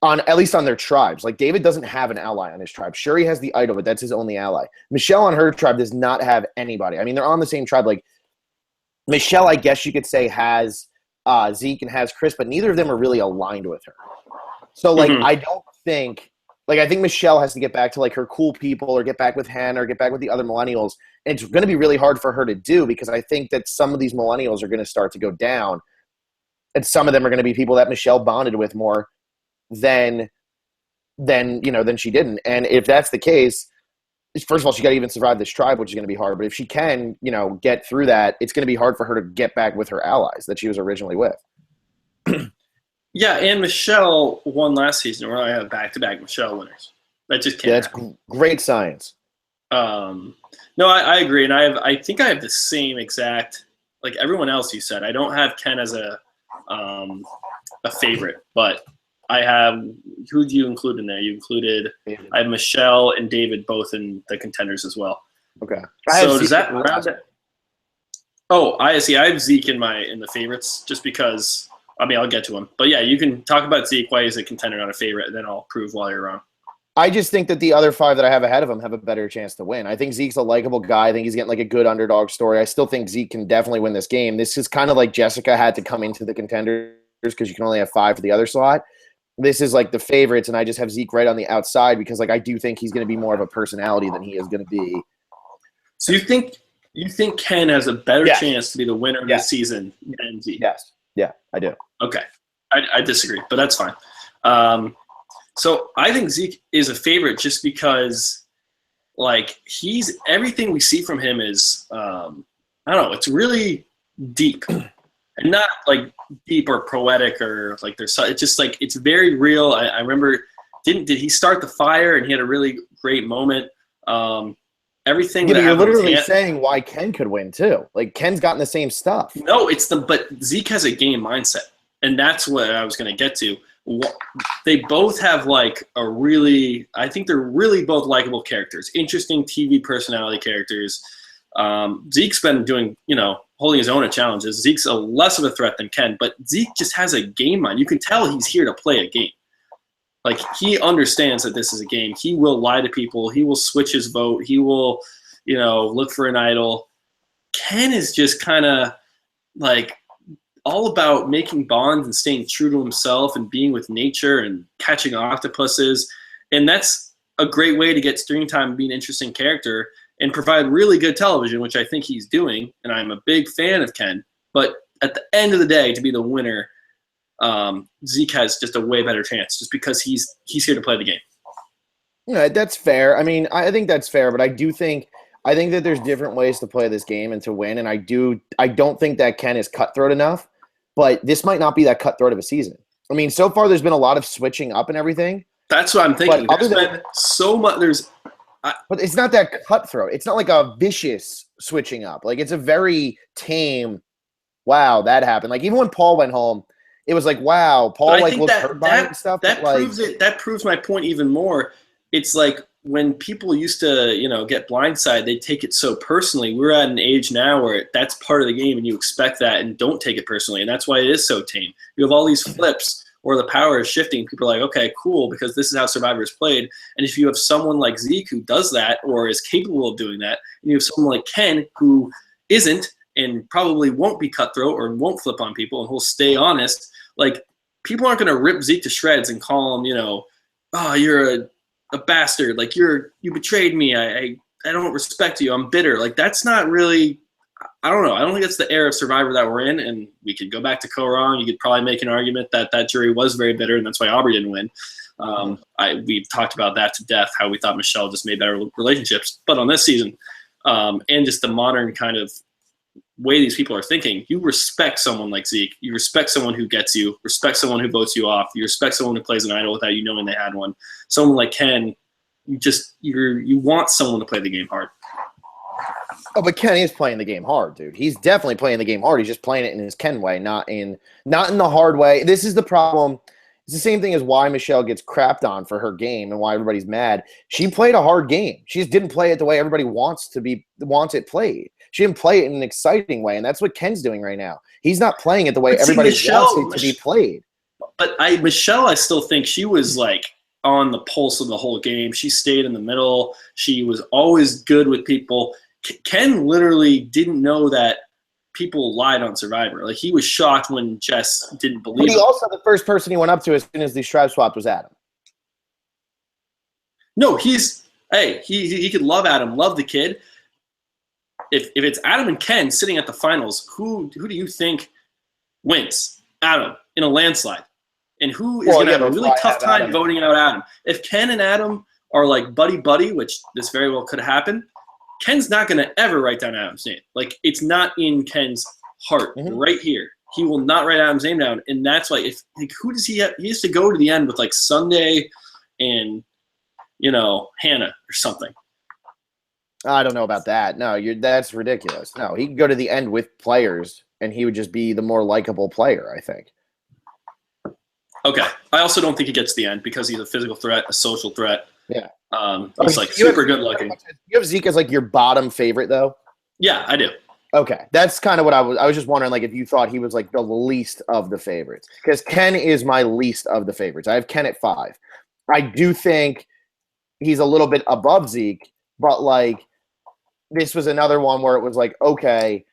S1: at least on their tribes. Like, David doesn't have an ally on his tribe. Sure, he has the idol, but that's his only ally. Michelle on her tribe does not have anybody. I mean, they're on the same tribe. Like, Michelle, I guess you could say, has Zeke and has Chris, but neither of them are really aligned with her. So, like, I don't think – like, I think Michelle has to get back to, like, her cool people or get back with Hannah or get back with the other millennials. And it's going to be really hard for her to do because I think that some of these millennials are going to start to go down. And some of them are going to be people that Michelle bonded with more than she didn't. And if that's the case, first of all, she got to even survive this tribe, which is going to be hard. But if she can, you know, get through that, it's going to be hard for her to get back with her allies that she was originally with.
S2: Yeah, and Michelle won last season. We're going to have back-to-back Michelle winners. That just can't happen.
S1: Great science.
S2: No, I agree, and I think I have the same exact, like everyone else you said. I don't have Ken as a favorite, but I have – who do you include in there? You included – I have Michelle and David both in the contenders as well.
S1: Okay.
S2: So does that round it? Oh, I see. I have Zeke in the favorites just because – I mean, I'll get to him. But, yeah, you can talk about Zeke, why he's a contender, not a favorite, and then I'll prove why you're wrong.
S1: I just think that the other 5 that I have ahead of him have a better chance to win. I think Zeke's a likable guy. I think he's getting like a good underdog story. I still think Zeke can definitely win this game. This is kind of like Jessica had to come into the contenders because you can only have 5 for the other slot. This is like the favorites, and I just have Zeke right on the outside because like I do think he's going to be more of a personality than he is going to be.
S2: So you think Ken has a better chance to be the winner of this season than Zeke?
S1: Yes. Yeah, I do.
S2: Okay. I disagree, but that's fine. So I think Zeke is a favorite just because, like, everything we see from him is, I don't know, it's really deep. And not, like, deep or poetic or, like, it's just, like, it's very real. I remember, did he start the fire and he had a really great moment? And everything
S1: Yeah,
S2: that
S1: but you're
S2: happened with
S1: literally
S2: Han-
S1: saying why Ken could win too. Like Ken's gotten the same stuff.
S2: No, but Zeke has a game mindset, and that's what I was going to get to. They both have like I think they're really both likable characters, interesting TV personality characters. Zeke's been doing, holding his own at challenges. Zeke's less of a threat than Ken, but Zeke just has a game mind. You can tell he's here to play a game. Like, he understands that this is a game. He will lie to people. He will switch his vote. He will, look for an idol. Ken is just kind of like all about making bonds and staying true to himself and being with nature and catching octopuses. And that's a great way to get screen time and be an interesting character and provide really good television, which I think he's doing. And I'm a big fan of Ken. But at the end of the day, to be the winner, Zeke has just a way better chance just because he's here to play the game.
S1: Yeah, that's fair. I mean, I think that's fair, but I think that there's different ways to play this game and to win. And I don't think that Ken is cutthroat enough, but this might not be that cutthroat of a season. I mean, so far there's been a lot of switching up and everything.
S2: That's what I'm thinking.
S1: But
S2: There's been so much.
S1: But it's not that cutthroat. It's not like a vicious switching up. Like, it's a very tame, wow, that happened. Like, even when Paul went home, it was like, wow, Paul looked hurt by it and stuff.
S2: That proves it. That proves my point even more. It's like when people used to, get blindsided, they take it so personally. We're at an age now where that's part of the game, and you expect that, and don't take it personally. And that's why it is so tame. You have all these flips or the power is shifting. People are like, okay, cool, because this is how Survivor is played. And if you have someone like Zeke who does that or is capable of doing that, and you have someone like Ken who isn't and probably won't be cutthroat or won't flip on people and he'll stay honest, like, people aren't going to rip Zeke to shreds and call him, oh, you're a bastard. Like, you betrayed me. I don't respect you. I'm bitter. Like, that's not really, I don't know. I don't think that's the era of Survivor that we're in. And we could go back to Co-Wrong. You could probably make an argument that jury was very bitter, and that's why Aubrey didn't win. We've talked about that to death, how we thought Michelle just made better relationships. But on this season, and just the modern kind of way these people are thinking, you respect someone like Zeke. You respect someone who gets you, respect someone who votes you off. You respect someone who plays an idol without you knowing they had one. Someone like Ken, you want someone to play the game hard.
S1: Oh, but Ken is playing the game hard, dude. He's definitely playing the game hard. He's just playing it in his Ken way, not in the hard way. This is the problem. It's the same thing as why Michelle gets crapped on for her game and why everybody's mad. She played a hard game. She just didn't play it the way everybody wants it played. She didn't play it in an exciting way, and that's what Ken's doing right now. He's not playing it the way everybody wants it to be played.
S2: But Michelle, I still think she was like on the pulse of the whole game. She stayed in the middle. She was always good with people. Ken literally didn't know that people lied on Survivor. Like, he was shocked when Jess didn't believe
S1: But he also, the first person he went up to as soon as the tribe swapped was Adam.
S2: No, he could love Adam, love the kid. If it's Adam and Ken sitting at the finals, who do you think wins? Adam, in a landslide. And who is going to have a really tough time voting out Adam? If Ken and Adam are like buddy-buddy, which this very well could happen, Ken's not going to ever write down Adam's name. Like, it's not in Ken's heart right here. He will not write Adam's name down. And that's why, who does he have? He has to go to the end with like Sunday and, Hannah or something.
S1: I don't know about that. No, that's ridiculous. No, he could go to the end with players, and he would just be the more likable player, I think.
S2: Okay. I also don't think he gets to the end because he's a physical threat, a social threat.
S1: Yeah.
S2: He's like super good looking.
S1: You have Zeke as like your bottom favorite, though?
S2: Yeah, I do.
S1: Okay. That's kind of what I was just wondering, like, if you thought he was like the least of the favorites. Because Ken is my least of the favorites. I have Ken at 5. I do think he's a little bit above Zeke, but like, this was another one where it was like, okay,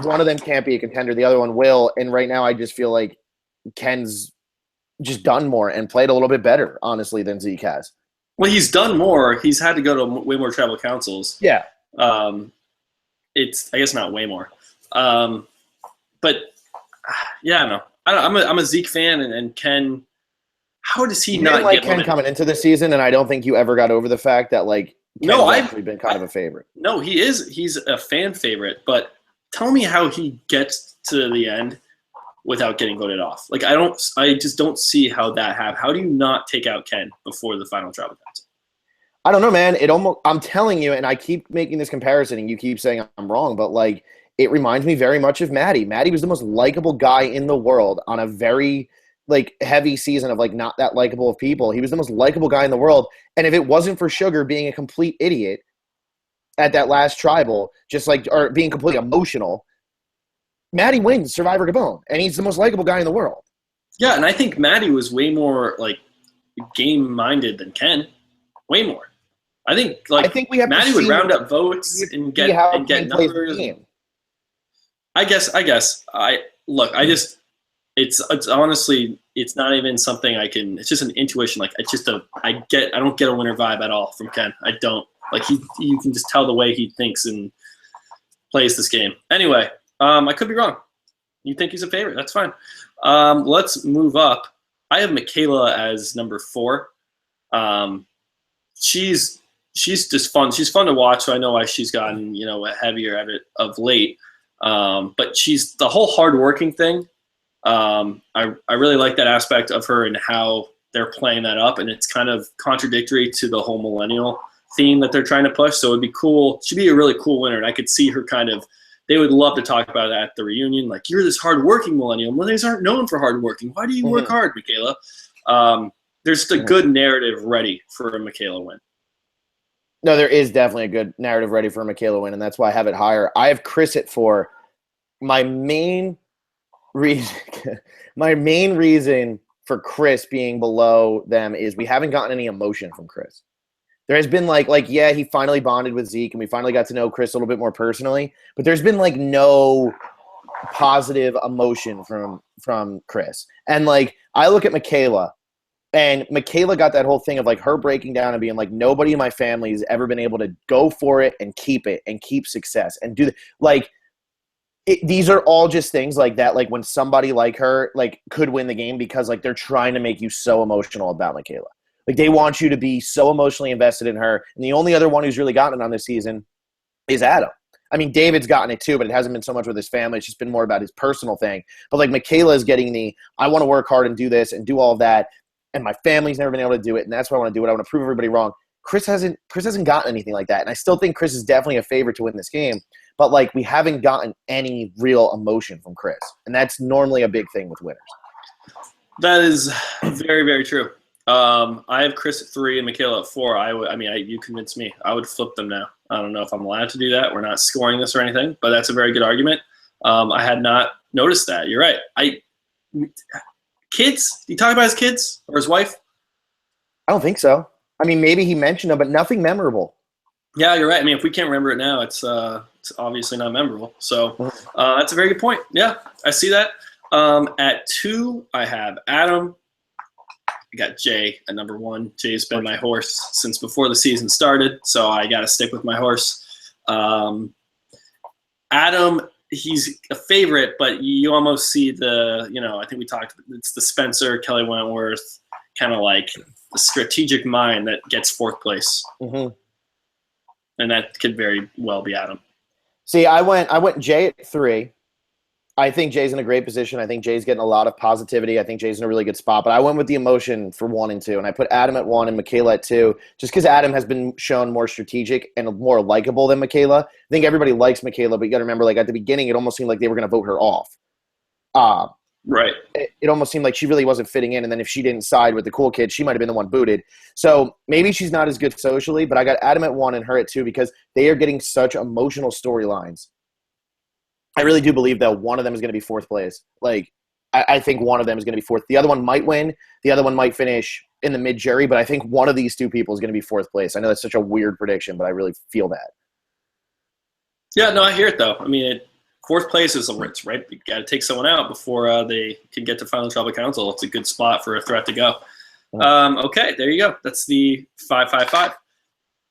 S1: one of them can't be a contender, the other one will. And right now I just feel like Ken's just done more and played a little bit better, honestly, than Zeke has.
S2: Well, he's done more. He's had to go to way more tribal councils.
S1: Yeah.
S2: It's, I guess, not way more. But yeah, no. I'm a Zeke fan, and Ken, how does he not
S1: like
S2: get
S1: Ken coming into the season? And I don't think you ever got over the fact that like Ken's actually been kind of a favorite.
S2: No, he's a fan favorite, but tell me how he gets to the end without getting voted off. Like, I just don't see how that happened. How do you not take out Ken before the final tribal council?
S1: I don't know, man. I'm telling you, and I keep making this comparison, and you keep saying I'm wrong, but like it reminds me very much of Maddie. Maddie was the most likable guy in the world on a very like heavy season of like not that likable of people. He was the most likable guy in the world, and if it wasn't for Sugar being a complete idiot at that last tribal, just like or being completely emotional, Maddie wins Survivor Gabon, and he's the most likable guy in the world.
S2: Yeah, and I think Maddie was way more like game minded than Ken. Way more. I think
S1: we have
S2: Maddie would round up votes and get numbers. I guess. It's honestly, it's not even something I can. It's just an intuition. Like I don't get a winner vibe at all from Ken. I don't like you can just tell the way he thinks and plays this game. Anyway, I could be wrong. You think he's a favorite? That's fine. Let's move up. I have Michaela as number 4. She's just fun. She's fun to watch. So I know why she's gotten heavier at it of late. But she's the whole hardworking thing. I really like that aspect of her and how they're playing that up, and it's kind of contradictory to the whole millennial theme that they're trying to push. So it'd be cool. She'd be a really cool winner, and I could see her kind of. They would love to talk about that at the reunion. Like, you're this hardworking millennial. Millennials aren't known for hardworking. Why do you work hard, Michaela? There's just a good narrative ready for a Michaela win.
S1: No, there is definitely a good narrative ready for a Michaela win, and that's why I have it higher. I have Chris at 4. My main reason for Chris being below them is we haven't gotten any emotion from Chris. There has been yeah, he finally bonded with Zeke, and we finally got to know Chris a little bit more personally, but there's been no positive emotion from Chris. And I look at Michaela, and Michaela got that whole thing of her breaking down and being like, nobody in my family has ever been able to go for it and keep success and do that. These are all just things like that. When somebody like her could win the game because they're trying to make you so emotional about Michaela. They want you to be so emotionally invested in her. And the only other one who's really gotten it on this season is Adam. I mean, David's gotten it too, but it hasn't been so much with his family. It's just been more about his personal thing. But Michaela is getting I want to work hard and do this and do all of that. And my family's never been able to do it. And that's why I want to do it. I want to prove everybody wrong. Chris hasn't gotten anything like that. And I still think Chris is definitely a favorite to win this game. But we haven't gotten any real emotion from Chris. And that's normally a big thing with winners.
S2: That is very, very true. I have Chris at 3 and Michaela at 4. You convinced me. I would flip them now. I don't know if I'm allowed to do that. We're not scoring this or anything, but that's a very good argument. I had not noticed that. You're right. Kids? Did he talk about his kids or his wife?
S1: I don't think so. I mean, maybe he mentioned them, but nothing memorable.
S2: Yeah, you're right. I mean, if we can't remember it now, it's obviously not memorable. So that's a very good point. Yeah, I see that. At 2, I have Adam. I got Jay at number 1. Jay's been my horse since before the season started, so I got to stick with my horse. Adam, he's a favorite, but you almost see I think we talked, it's the Spencer, Kelly Wentworth, kind of the strategic mind that gets 4th place. Mm-hmm. And that could very well be Adam.
S1: See, I went Jay at 3. I think Jay's in a great position. I think Jay's getting a lot of positivity. I think Jay's in a really good spot. But I went with the emotion for 1 and 2. And I put Adam at 1 and Michaela at 2, just because Adam has been shown more strategic and more likable than Michaela. I think everybody likes Michaela, but you got to remember, at the beginning, it almost seemed like they were going to vote her off.
S2: Right.
S1: It almost seemed like she really wasn't fitting in. And then if she didn't side with the cool kid, she might have been the one booted. So maybe she's not as good socially, but I got Adam at 1 and her at 2 because they are getting such emotional storylines. I really do believe that one of them is going to be 4th place. I think one of them is going to be 4th. The other one might win. The other one might finish in the mid-jury, but I think one of these 2 people is going to be 4th place. I know that's such a weird prediction, but I really feel that.
S2: Yeah, no, I hear it, though. I mean, 4th place is a rinse, right? You got to take someone out before they can get to Final Tribal Council. It's a good spot for a threat to go. Okay, there you go. That's the 5-5-5.
S1: All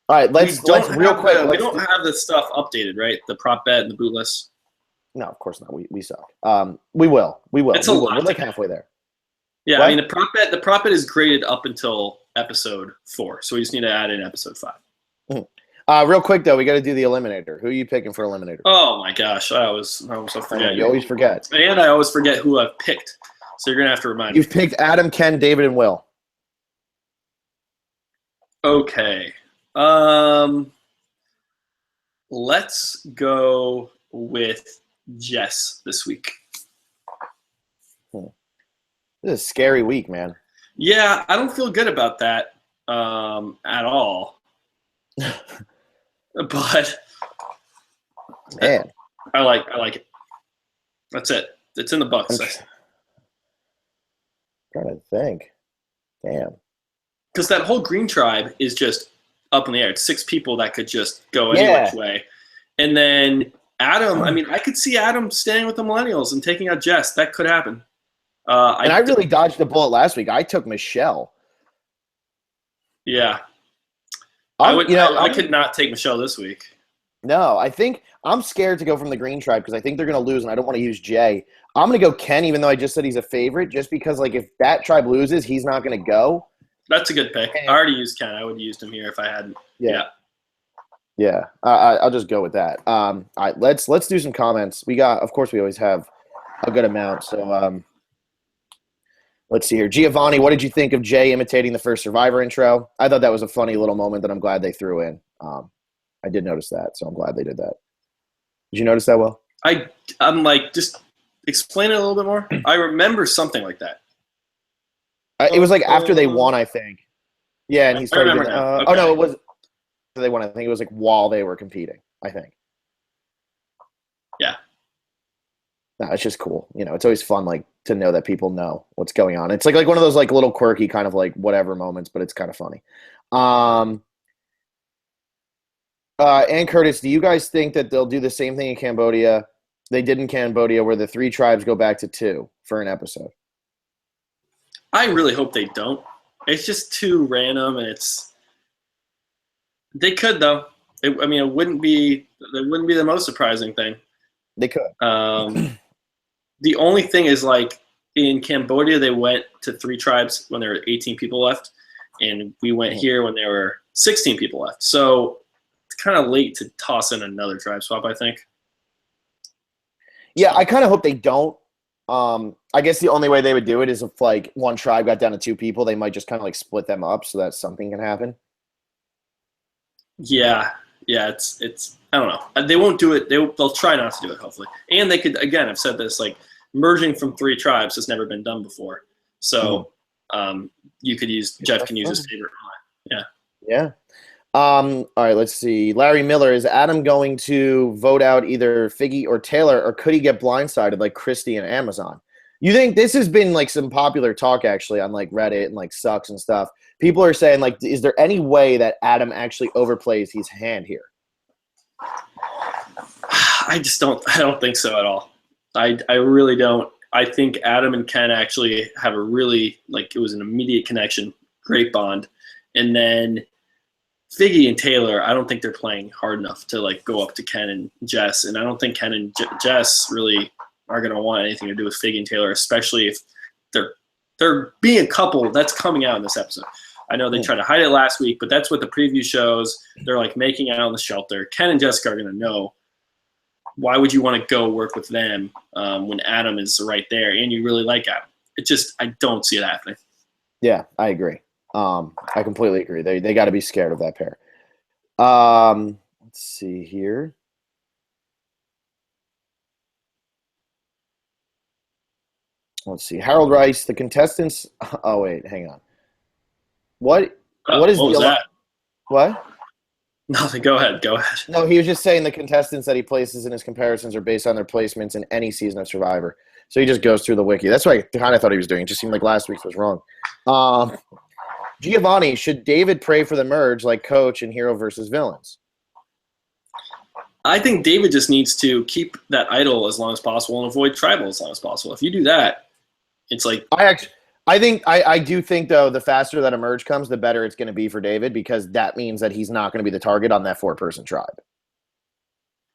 S1: right, let's real quick.
S2: We don't have this stuff updated, right? The prop bet and the boot list.
S1: No, of course not. We suck. We will.
S2: It's a lot.
S1: We're halfway there.
S2: Yeah, what? I mean the prop bet is graded up until episode 4, so we just need to add in episode 5.
S1: Mm-hmm. Real quick though, we got to do the eliminator. Who are you picking for eliminator?
S2: Oh my gosh, I always forget.
S1: You always forget.
S2: And I always forget who I've picked. So you're gonna have to remind me.
S1: You've picked Adam, Ken, David, and Will.
S2: Okay. Let's go with Jess this week.
S1: This is a scary week, man.
S2: Yeah, I don't feel good about that at all. But
S1: Man,
S2: I like it. That's it. It's in the books.
S1: I'm trying to think. Damn.
S2: Because that whole Green Tribe is just up in the air. It's 6 people that could just go any
S1: Yeah.
S2: which way. And then Adam, I mean, I could see Adam staying with the Millennials and taking out Jess. That could happen.
S1: And I really dodged the bullet last week. I took Michelle.
S2: Yeah. I could not take Michelle this week.
S1: No, I think I'm scared to go from the Green Tribe because I think they're going to lose, and I don't want to use Jay. I'm going to go Ken, even though I just said he's a favorite, just because, like, if that tribe loses, he's not going to go.
S2: That's a good pick. I already used Ken. I would have used him here if I hadn't.
S1: Yeah. I'll just go with that. All right, let's do some comments. Of course, we always have a good amount. So let's see here. Giovanni, what did you think of Jay imitating the first Survivor intro? I thought that was a funny little moment that I'm glad they threw in. I did notice that, so I'm glad they did that. Did you notice that, Will?
S2: I'm like, just explain it a little bit more. I remember something like that.
S1: It was like after they won, I think. Yeah, and he started.
S2: remember now.
S1: Oh no, it was after they won. I think it was like while they were competing. I think.
S2: Yeah.
S1: No, it's just cool. You know, it's always fun, like to know that people know what's going on. It's like one of those like little quirky kind of like whatever moments, but it's kind of funny. And Curtis, do you guys think that they'll do the same thing in Cambodia they did in Cambodia, where the 3 tribes go back to 2 for an episode?
S2: I really hope they don't. It's just too random, and they could though. It wouldn't be the most surprising thing.
S1: They could.
S2: The only thing is, like, in Cambodia, they went to 3 tribes when there were 18 people left, and we went here when there were 16 people left. So it's kind of late to toss in another tribe swap, I think.
S1: Yeah, I kind of hope they don't. I guess the only way they would do it is if like one tribe got down to 2 people, they might just kind of like split them up so that something can happen.
S2: Yeah, it's I don't know. They won't do it. They'll try not to do it, hopefully. And they could, again, I've said this, like merging from 3 tribes has never been done before. So you could use Jeff can use his favorite line.
S1: Yeah. All right, let's see. Larry Miller, is Adam going to vote out either Figgy or Taylor, or could he get blindsided like Christy and Amazon? You think this has been like some popular talk actually on like Reddit and like Sucks and stuff. People are saying like, is there any way that Adam actually overplays his hand here?
S2: I don't think so at all. I really don't. I think Adam and Ken actually have a really, like, it was an immediate connection, great bond. And then Figgy and Taylor, I don't think they're playing hard enough to like go up to Ken and Jess, and I don't think Ken and Jess really are going to want anything to do with Figgy and Taylor, especially if they're being a couple. That's coming out in this episode. I know they tried to hide it last week, but that's what the preview shows. They're like making out in the shelter. Ken and Jessica are going to know. Why would you want to go work with them when Adam is right there and you really like Adam? I don't see it happening.
S1: Yeah, I agree. I completely agree. They got to be scared of that pair. Let's see here. Let's see. Harold Rice, the contestants. Oh wait, hang on. What is
S2: what was that?
S1: What?
S2: Nothing. Go ahead.
S1: No, he was just saying the contestants that he places in his comparisons are based on their placements in any season of Survivor. So he just goes through the wiki. That's what I kind of thought he was doing. It just seemed like last week's was wrong. Giovanni, should David pray for the merge like Coach in Hero versus Villains?
S2: I think David just needs to keep that idol as long as possible and avoid tribal as long as possible. If you do that, it's like
S1: I do think though the faster that a merge comes, the better it's going to be for David, because that means that he's not going to be the target on that 4-person tribe.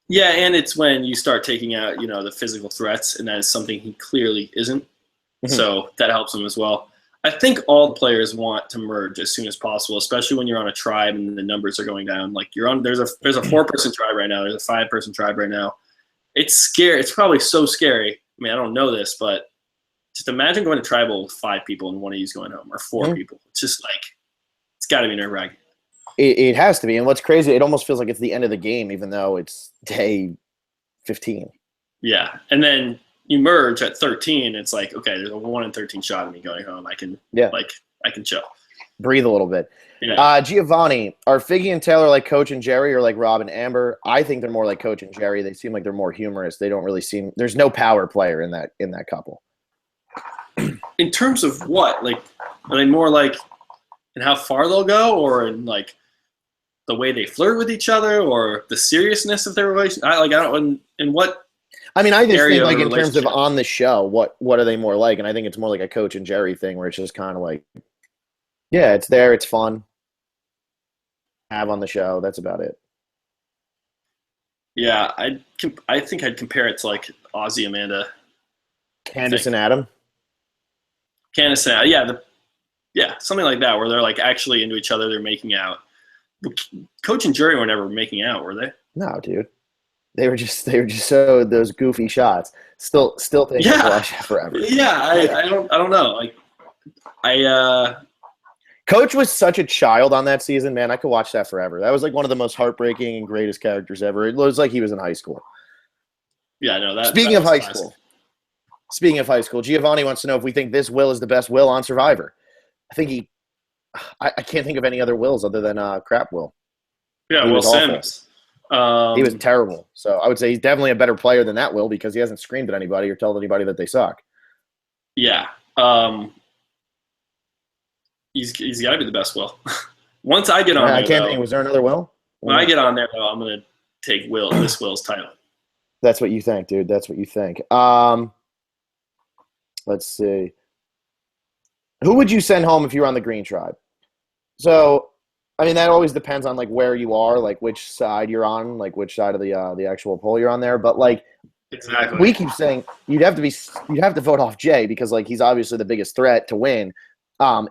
S2: Yeah, and it's when you start taking out, the physical threats, and that is something he clearly isn't. Mm-hmm. So that helps him as well. I think all the players want to merge as soon as possible, especially when you're on a tribe and the numbers are going down. Like there's a 4-person tribe right now. There's a 5-person tribe right now. It's scary. It's probably so scary. I mean, I don't know this, but just imagine going to tribal with 5 people and one of you's going home, or 4 people. It's just like, it's got to be nerve-wracking.
S1: It has to be. And what's crazy, it almost feels like it's the end of the game, even though it's day 15.
S2: Yeah. And then you merge at 13. It's like, okay, there's a 1 in 13 shot of me going home. I can chill.
S1: Breathe a little bit.
S2: Yeah.
S1: Giovanni, are Figgy and Taylor like Coach and Jerry or like Rob and Amber? I think they're more like Coach and Jerry. They seem like they're more humorous. They don't really seem – there's no power player in that couple.
S2: In terms of what? Like, are they more like in how far they'll go, or in like the way they flirt with each other, or the seriousness of their relationship? I don't – in what –
S1: I mean, I just
S2: area
S1: think, like,
S2: of
S1: in terms of
S2: relationship?
S1: on the show, what are they more like? And I think it's more like a Coach and Jerry thing where it's just kind of like, yeah, it's there, it's fun. Have on the show. That's about it.
S2: Yeah, I think I'd compare it to like Ozzy, Amanda,
S1: Candace and Adam.
S2: Candace, yeah, something like that, where they're like actually into each other, they're making out. Coach and Jerry were never making out, were they?
S1: No, dude. They were just so those goofy shots. Still think I could watch that forever.
S2: Yeah, I don't know. Like
S1: Coach was such a child on that season, man. I could watch that forever. That was like one of the most heartbreaking and greatest characters ever. It was like he was in high school.
S2: Yeah, no.
S1: Speaking of high school, Giovanni wants to know if we think this Will is the best Will on Survivor. I think I can't think of any other Wills other than Crap Will.
S2: Yeah,
S1: He
S2: Will
S1: was awful.
S2: Sims.
S1: He was terrible. So I would say he's definitely a better player than that Will because he hasn't screamed at anybody or told anybody that they suck.
S2: Yeah. He's got to be the best Will. Once I get on there,
S1: I can't think. Was there another Will?
S2: When I get on there, though, I'm going to take this Will's title.
S1: That's what you think, dude. That's what you think. Let's see. Who would you send home if you were on the Green Tribe? So, I mean, that always depends on like where you are, like which side you're on, like which side of the actual poll you're on there. But like,
S2: exactly,
S1: we keep saying you'd have to vote off Jay because like he's obviously the biggest threat to win.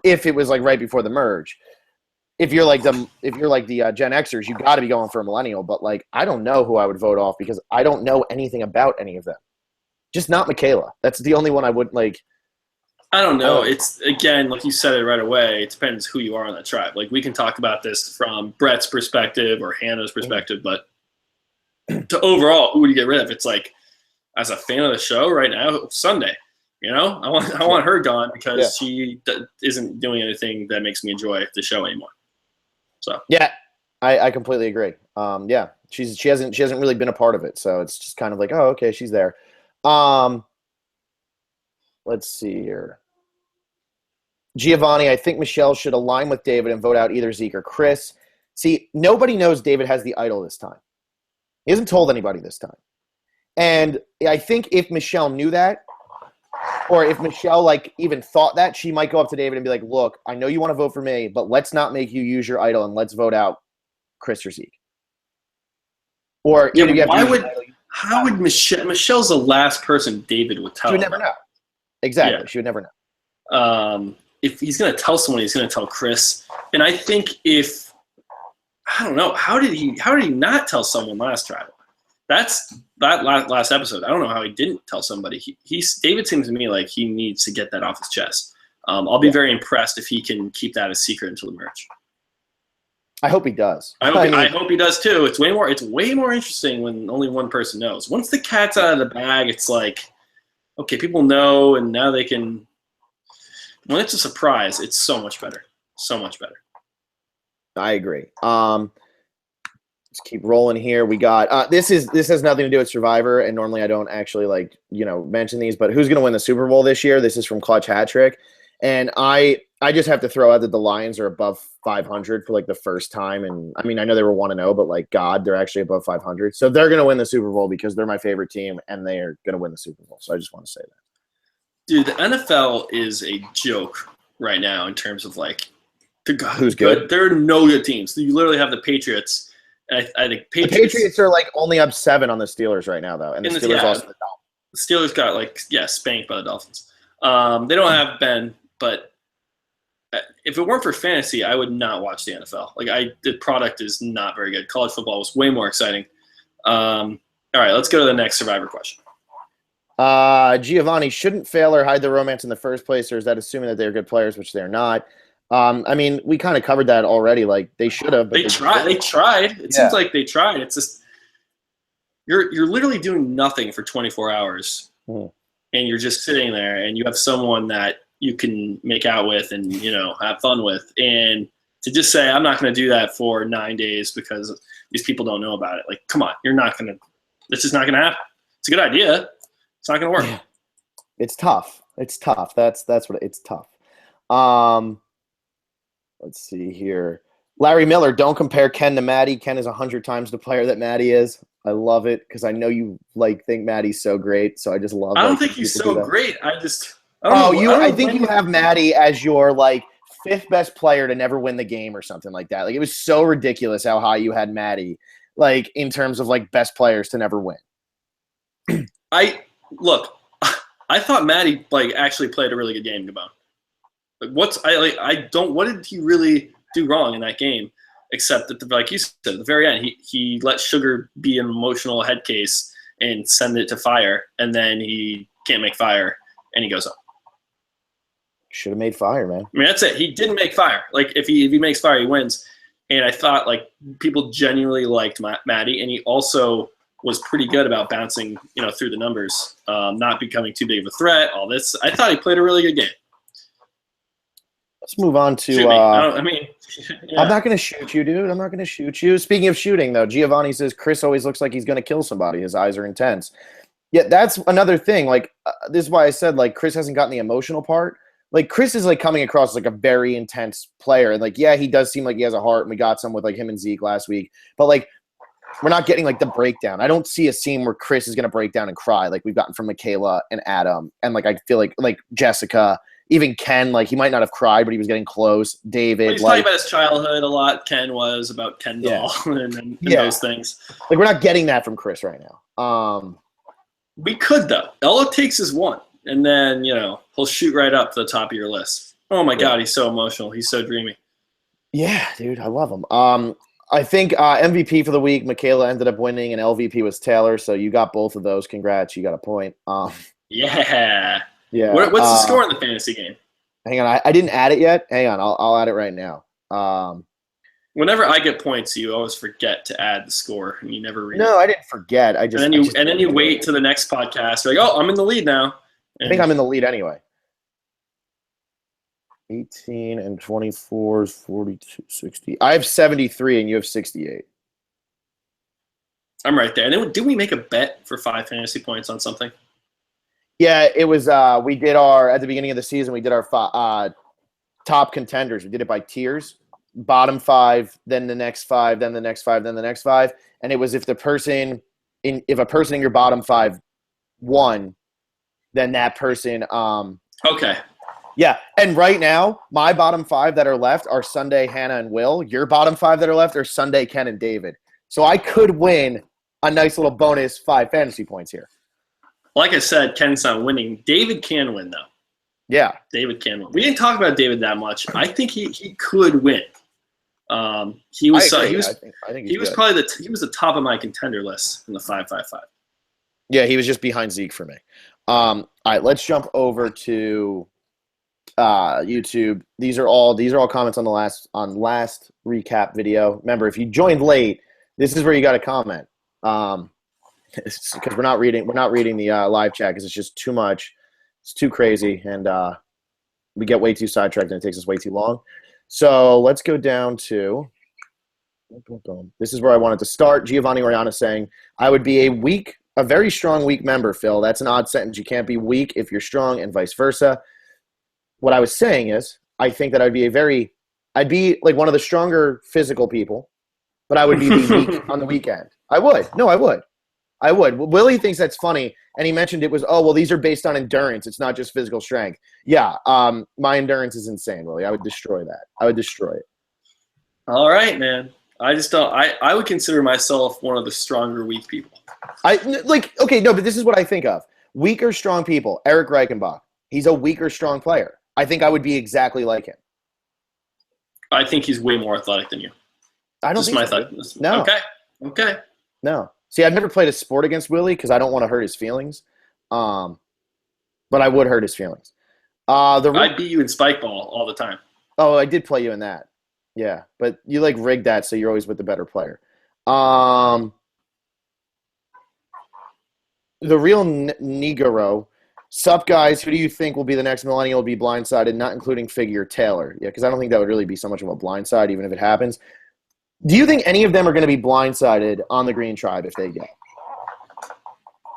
S1: If it was like right before the merge, if you're like the Gen Xers, you got to be going for a millennial. But like, I don't know who I would vote off because I don't know anything about any of them. Just not Michaela. That's the only one I would like.
S2: I don't know. It's again, like you said it right away. It depends who you are on that tribe. Like we can talk about this from Brett's perspective or Hannah's perspective, but to overall, who would you get rid of? It's like, as a fan of the show right now, Sunday. You know, I want her gone because she isn't doing anything that makes me enjoy the show anymore. So
S1: yeah, I completely agree. Yeah, she hasn't really been a part of it, so it's just kind of like, oh, okay, she's there. Let's see here. Giovanni, I think Michelle should align with David and vote out either Zeke or Chris. See, nobody knows David has the idol this time. He hasn't told anybody this time. And I think if Michelle knew that, or if Michelle like even thought that, she might go up to David and be like, look, I know you want to vote for me, but let's not make you use your idol and let's vote out Chris or Zeke. Or
S2: how would Michelle's the last person David would tell?
S1: She would never know. Exactly. Yeah. She would never know.
S2: If he's going to tell someone, he's going to tell Chris. And I think I don't know, how did he not tell someone last tribal? That's that last episode. I don't know how he didn't tell somebody. David seems to me like he needs to get that off his chest. I'll be very impressed if he can keep that a secret until the merge.
S1: I hope he does.
S2: I hope he does too. It's way more interesting when only one person knows. Once the cat's out of the bag, it's like, okay, people know, and now they can. When it's a surprise, it's so much better. So much better.
S1: I agree. Let's keep rolling here. We got this has nothing to do with Survivor, and normally I don't actually mention these, but who's going to win the Super Bowl this year? This is from Clutch Hat Trick, and I just have to throw out that the Lions are above 500 for like the first time, and I mean I know they were 1-0, but like God, they're actually above 500, so they're going to win the Super Bowl because they're my favorite team, and they are going to win the Super Bowl. So I just want to say that.
S2: Dude, the NFL is a joke right now in terms of like
S1: who's good.
S2: There are no good teams. You literally have the Patriots. And I think
S1: the Patriots are like only up 7 on the Steelers right now, though, and the Steelers lost to the Dolphins.
S2: The Steelers got spanked by the Dolphins. They don't have Ben, but if it weren't for fantasy, I would not watch the NFL. The product is not very good. College football was way more exciting. All right, let's go to the next Survivor question.
S1: Giovanni, shouldn't fail or hide the romance in the first place, or is that assuming that they're good players, which they're not? I mean, we kind of covered that already. Like they should have, but
S2: They tried. They tried. It seems like they tried. It's just you're literally doing nothing for 24 hours, and you're just sitting there, and you have someone that you can make out with and have fun with, and to just say I'm not going to do that for 9 days because these people don't know about it. Like, come on, you're not going to. This is not going to happen. It's a good idea. It's not going to work.
S1: Yeah. It's tough. It's tough. That's what it's tough. Let's see here. Larry Miller, don't compare Ken to Maddie. Ken is 100 times the player that Maddie is. I love it because I know you think Maddie's so great. So I just love.
S2: I don't think he's so great. I
S1: think you have Maddie as your fifth best player to never win the game or something like that. Like it was so ridiculous how high you had Maddie, in terms of best players to never win.
S2: I thought Maddie actually played a really good game, Gabon. What did he really do wrong in that game? Except that, like you said, at the very end, he let Sugar be an emotional head case and send it to Fire, and then he can't make Fire, and he goes up.
S1: Should have made Fire, man.
S2: I mean, that's it. He didn't make Fire. If he makes Fire, he wins. And I thought people genuinely liked Maddie, and he also was pretty good about bouncing, through the numbers, not becoming too big of a threat. All this, I thought he played a really good game.
S1: Let's move on to.
S2: Yeah.
S1: I'm not going to shoot you, dude. I'm not going to shoot you. Speaking of shooting, though, Giovanni says Chris always looks like he's going to kill somebody. His eyes are intense. Yeah, that's another thing. This is why I said Chris hasn't gotten the emotional part. Chris is coming across as a very intense player, and yeah, he does seem like he has a heart. And we got some with him and Zeke last week, but we're not getting the breakdown. I don't see a scene where Chris is going to break down and cry like we've gotten from Michaela and Adam, and I feel like Jessica. Even Ken, he might not have cried, but he was getting close. David,
S2: he's talking about his childhood a lot. Ken was about Ken doll and those things.
S1: We're not getting that from Chris right now.
S2: We could though. All it takes is one, and then he'll shoot right up to the top of your list. Oh my God, he's so emotional. He's so dreamy. Yeah,
S1: dude, I love him. I think MVP for the week, Michaela ended up winning, and LVP was Taylor. So you got both of those. Congrats, you got a point.
S2: Yeah.
S1: Yeah.
S2: What's the score in the fantasy game?
S1: Hang on, I didn't add it yet. Hang on, I'll add it right now.
S2: Whenever I get points, you always forget to add the score, and you never read.
S1: No, I didn't forget. And
S2: then you wait to the next podcast. You're like, oh, I'm in the lead now.
S1: I think I'm in the lead anyway. 18 and 24 is 42, 60. I have 73, and you have 68.
S2: I'm right there. And then did we make a bet for 5 fantasy points on something?
S1: Yeah, it was. We did at the beginning of the season. We did our top contenders. We did it by tiers: bottom 5, then the next 5, then the next 5, then the next 5. And it was if a person in your bottom 5 won, then that person.
S2: Okay.
S1: Yeah, and right now my bottom 5 that are left are Sunday, Hannah, and Will. Your bottom 5 that are left are Sunday, Ken, and David. So I could win a nice little bonus 5 fantasy points here.
S2: Like I said, Ken's not winning. David can win, though.
S1: Yeah.
S2: David can win. We didn't talk about David that much. I think he could win. He was probably the top of my contender list in the 5-5-5.
S1: Yeah, he was just behind Zeke for me. All right, let's jump over to YouTube. These are all comments on the last recap video. Remember, if you joined late, this is where you got to comment. Because we're not reading the live chat because it's just too much. It's too crazy, and we get way too sidetracked, and it takes us way too long. So let's go down to this is where I wanted to start. Giovanni Oriana saying, I would be a very strong weak member, Phil. That's an odd sentence. You can't be weak if you're strong and vice versa. What I was saying is I think that I'd be like one of the stronger physical people, but I would be the weak on the weekend. I would. No, I would. Willie thinks that's funny, and he mentioned it was, these are based on endurance. It's not just physical strength. Yeah, my endurance is insane, Willie. I would destroy that. I would destroy it.
S2: All right, man. I just don't. I would consider myself one of the stronger weak people.
S1: But this is what I think of. Weaker, strong people. Eric Reichenbach. He's a weaker, strong player. I think I would be exactly like him.
S2: I think he's way more athletic than you.
S1: I don't think so. No.
S2: Okay.
S1: No. See, I've never played a sport against Willie because I don't want to hurt his feelings. But I would hurt his feelings.
S2: I beat you in spike ball all the time.
S1: Oh, I did play you in that. Yeah, but you like rigged that, so you're always with the better player. Um, the real Nigaro. Sup, guys? Who do you think will be the next millennial to be blindsided, not including Figure Taylor? Yeah, because I don't think that would really be so much of a blindside, even if it happens. Do you think any of them are going to be blindsided on the Green Tribe if they get?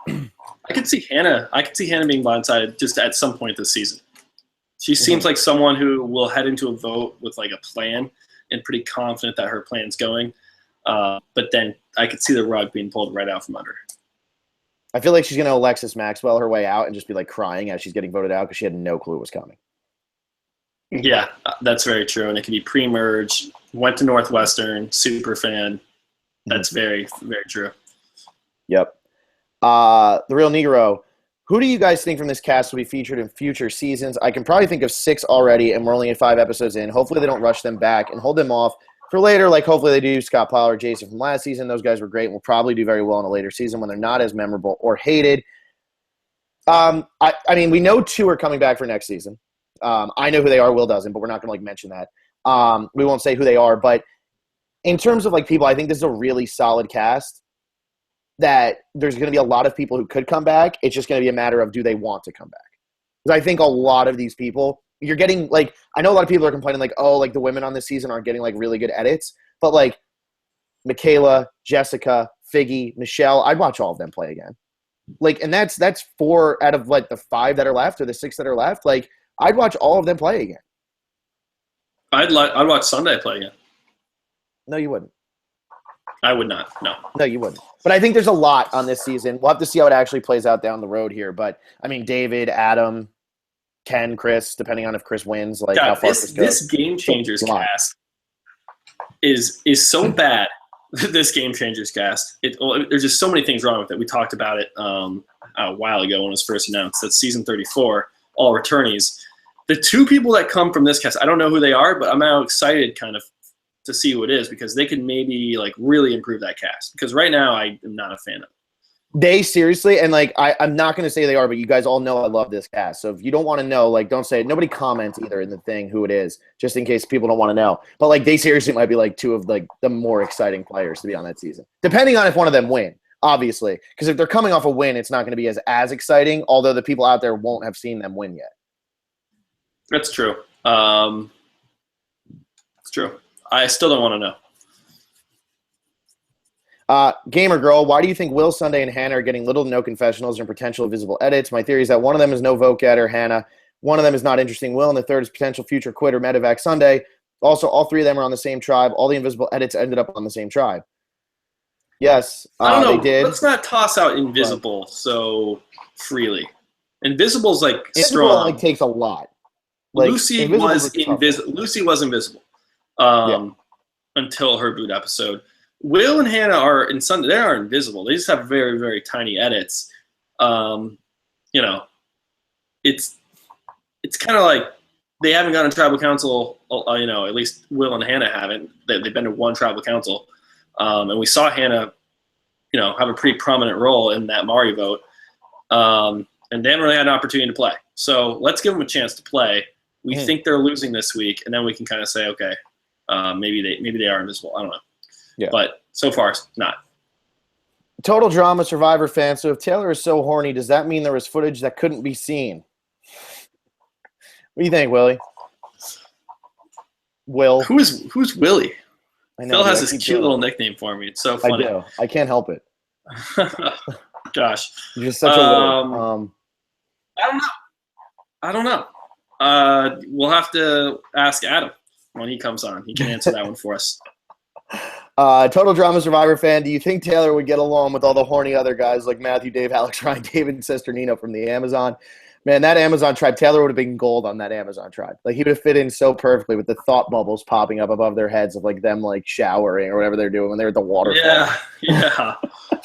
S2: I could see Hannah. I could see Hannah being blindsided just at some point this season. She seems like someone who will head into a vote with like a plan and pretty confident that her plan's going. But then I could see the rug being pulled right out from under her.
S1: I feel like she's going to Alexis Maxwell her way out and just be like crying as she's getting voted out because she had no clue it was coming.
S2: Yeah, that's very true. And it could be pre-merge, went to Northwestern, super fan. That's very, very true.
S1: Yep. The real Negro. Who do you guys think from this cast will be featured in future seasons? I can probably think of 6 already, and we're only 5 episodes in. Hopefully they don't rush them back and hold them off for later. Like hopefully they do Scott Powell or Jason from last season. Those guys were great and will probably do very well in a later season when they're not as memorable or hated. I mean, we know 2 are coming back for next season. I know who they are. Will doesn't, but we're not going to like mention that. We won't say who they are. But in terms of like people, I think this is a really solid cast. That there's going to be a lot of people who could come back. It's just going to be a matter of do they want to come back? Because I think a lot of these people, you're getting like, I know a lot of people are complaining like, oh, like the women on this season aren't getting like really good edits. But like Michaela, Jessica, Figgy, Michelle, I'd watch all of them play again. Like, and that's 4 out of like the 5 that are left or the 6 that are left. Like, I'd watch all of them play again.
S2: I'd watch Sunday play again.
S1: No, you wouldn't.
S2: I would not. No,
S1: you wouldn't. But I think there's a lot on this season. We'll have to see how it actually plays out down the road here. But I mean, David, Adam, Ken, Chris, depending on if Chris wins, like how far Chris goes.
S2: This Game Changers cast is so bad. This Game Changers cast. There's just so many things wrong with it. We talked about it a while ago when it was first announced. That's season 34, all returnees. The 2 people that come from this cast, I don't know who they are, but I'm now excited kind of to see who it is because they can maybe like really improve that cast. Because right now I am not a fan of it.
S1: They seriously, and like I'm not going to say they are, but you guys all know I love this cast. So if you don't want to know, like don't say it. Nobody comments either in the thing who it is, just in case people don't want to know. But like they seriously might be like 2 of like the more exciting players to be on that season, depending on if one of them win, obviously. Because if they're coming off a win, it's not going to be as exciting. Although the people out there won't have seen them win yet.
S2: That's true. It's true. I still don't want to know.
S1: Gamer Girl, why do you think Will, Sunday, and Hannah are getting little to no confessionals and potential invisible edits? My theory is that one of them is no vote getter, Hannah. One of them is not interesting, Will, and the third is potential future quitter, Medevac Sunday. Also, all 3 of them are on the same tribe. All the invisible edits ended up on the same tribe. Yes,
S2: I don't know.
S1: They did.
S2: Let's not toss out invisible so freely. Invisible's like
S1: Invisible,
S2: strong.
S1: like takes a lot. Like,
S2: Lucy was invisible. Lucy was invisible until her boot episode. Will and Hannah are in Sunday. They are invisible. They just have very, very tiny edits. You know, it's kind of like they haven't gone to tribal council. You know, at least Will and Hannah haven't. They've been to 1 tribal council, and we saw Hannah, you know, have a pretty prominent role in that Mari vote. And they haven't really had an opportunity to play. So let's give them a chance to play. We think they're losing this week, and then we can kind of say, okay, maybe they are invisible. I don't know. Yeah. But so far, not.
S1: Total Drama Survivor fan. So if Taylor is so horny, does that mean there was footage that couldn't be seen? What do you think, Willie? Will.
S2: Who's Willie?
S1: I know,
S2: Phil has this cute little nickname for me. It's so funny.
S1: I do. I can't help it.
S2: Gosh.
S1: You're just such a Will.
S2: I don't know. We'll have to ask Adam when he comes on. He can answer that one for us.
S1: Total Drama Survivor fan, do you think Taylor would get along with all the horny other guys like Matthew, Dave, Alex, Ryan, David, and Sister Nino from the Amazon? Man, that Amazon tribe, Taylor would have been gold on that Amazon tribe. Like, he would have fit in so perfectly with the thought bubbles popping up above their heads of, like, them, like, showering or whatever they're doing when they're at the waterfall.
S2: Yeah.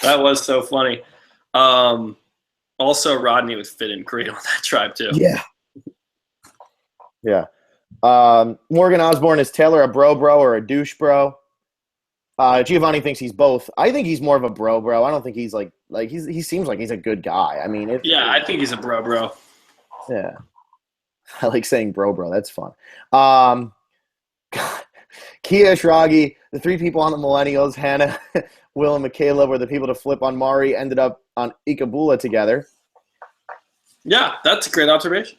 S2: That was so funny. Also, Rodney would fit in great on that tribe, too.
S1: Yeah. Morgan Osborne, is Taylor a bro or a douche bro? Giovanni thinks he's both. I think he's more of a bro. I don't think he's like he seems like he's a good guy. I mean,
S2: I think he's a bro.
S1: Yeah. I like saying bro. That's fun. Kia, Shragi, the three people on the Millennials, Hannah, Will, and Michaela were the people to flip on Mari, ended up on Ikabula together.
S2: Yeah, that's a great observation.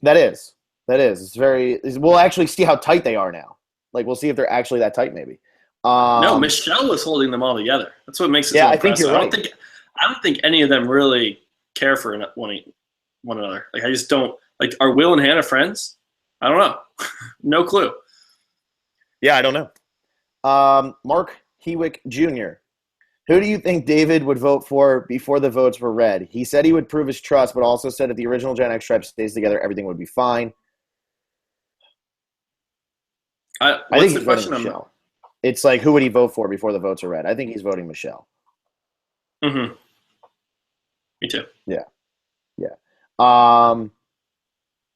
S1: That is. It's very. We'll actually see how tight they are now. Like, we'll see if they're actually that tight, maybe.
S2: No, Michelle was holding them all together. That's what makes it so impressive.
S1: I think you're right.
S2: I don't think any of them really care for one another. Like, I just don't. Like, are Will and Hannah friends? I don't know. No clue.
S1: Yeah, I don't know. Mark Hewick Jr. Who do you think David would vote for before the votes were read? He said he would prove his trust, but also said if the original Gen X tribe stays together, everything would be fine. I think he's voting Michelle. It's like, who would he vote for before the votes are read? I think he's voting Michelle.
S2: Mm-hmm. Me too.
S1: Yeah.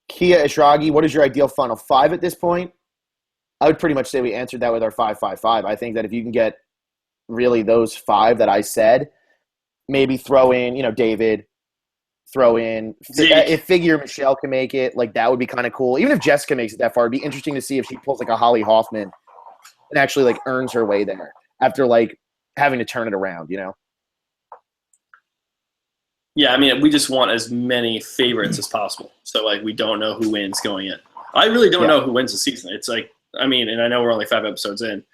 S1: Kia Ishragi, what is your ideal final 5 at this point? I would pretty much say we answered that with our 5-5-5. I think that if you can get really those 5 that I said, maybe throw in, David, throw in if figure Michelle can make it, like that would be kind of cool. Even if Jessica makes it that far, it'd be interesting to see if she pulls like a Holly Hoffman and actually like earns her way there after like having to turn it around,
S2: Yeah, I mean, we just want as many favorites as possible. So like we don't know who wins going in. I really don't know who wins the season. It's like, I mean, and I know we're only 5 episodes in.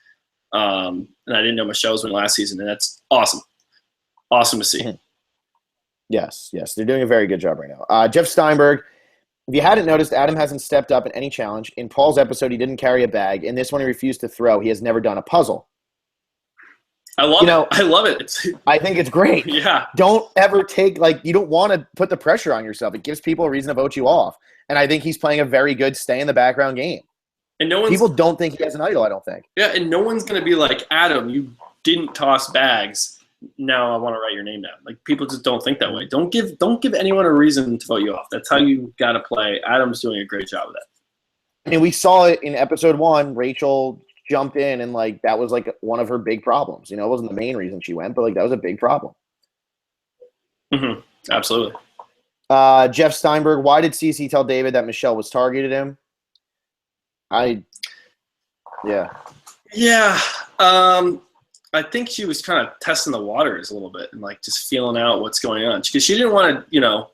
S2: And I didn't know Michelle's win last season, and that's awesome. Awesome to see.
S1: Yes. They're doing a very good job right now. Jeff Steinberg, if you hadn't noticed, Adam hasn't stepped up in any challenge. In Paul's episode, he didn't carry a bag. In this one, he refused to throw. He has never done a puzzle.
S2: I love it. I love it.
S1: I think it's great.
S2: Yeah.
S1: Don't ever you don't want to put the pressure on yourself. It gives people a reason to vote you off. And I think he's playing a very good stay in the background game.
S2: And
S1: people don't think he has an idol, I don't think.
S2: Yeah, and no one's going to be like, Adam, you didn't toss bags. Now I want to write your name down. Like, people just don't think that way. Don't give anyone a reason to vote you off. That's how you got to play. Adam's doing a great job of that.
S1: I mean, we saw it in episode 1. Rachel jumped in, and like that was like one of her big problems. It wasn't the main reason she went, but like that was a big problem.
S2: Mm-hmm. Absolutely.
S1: Jeff Steinberg, why did Cece tell David that Michelle was targeted him?
S2: Yeah. I think she was kind of testing the waters a little bit and like just feeling out what's going on, because she didn't want to,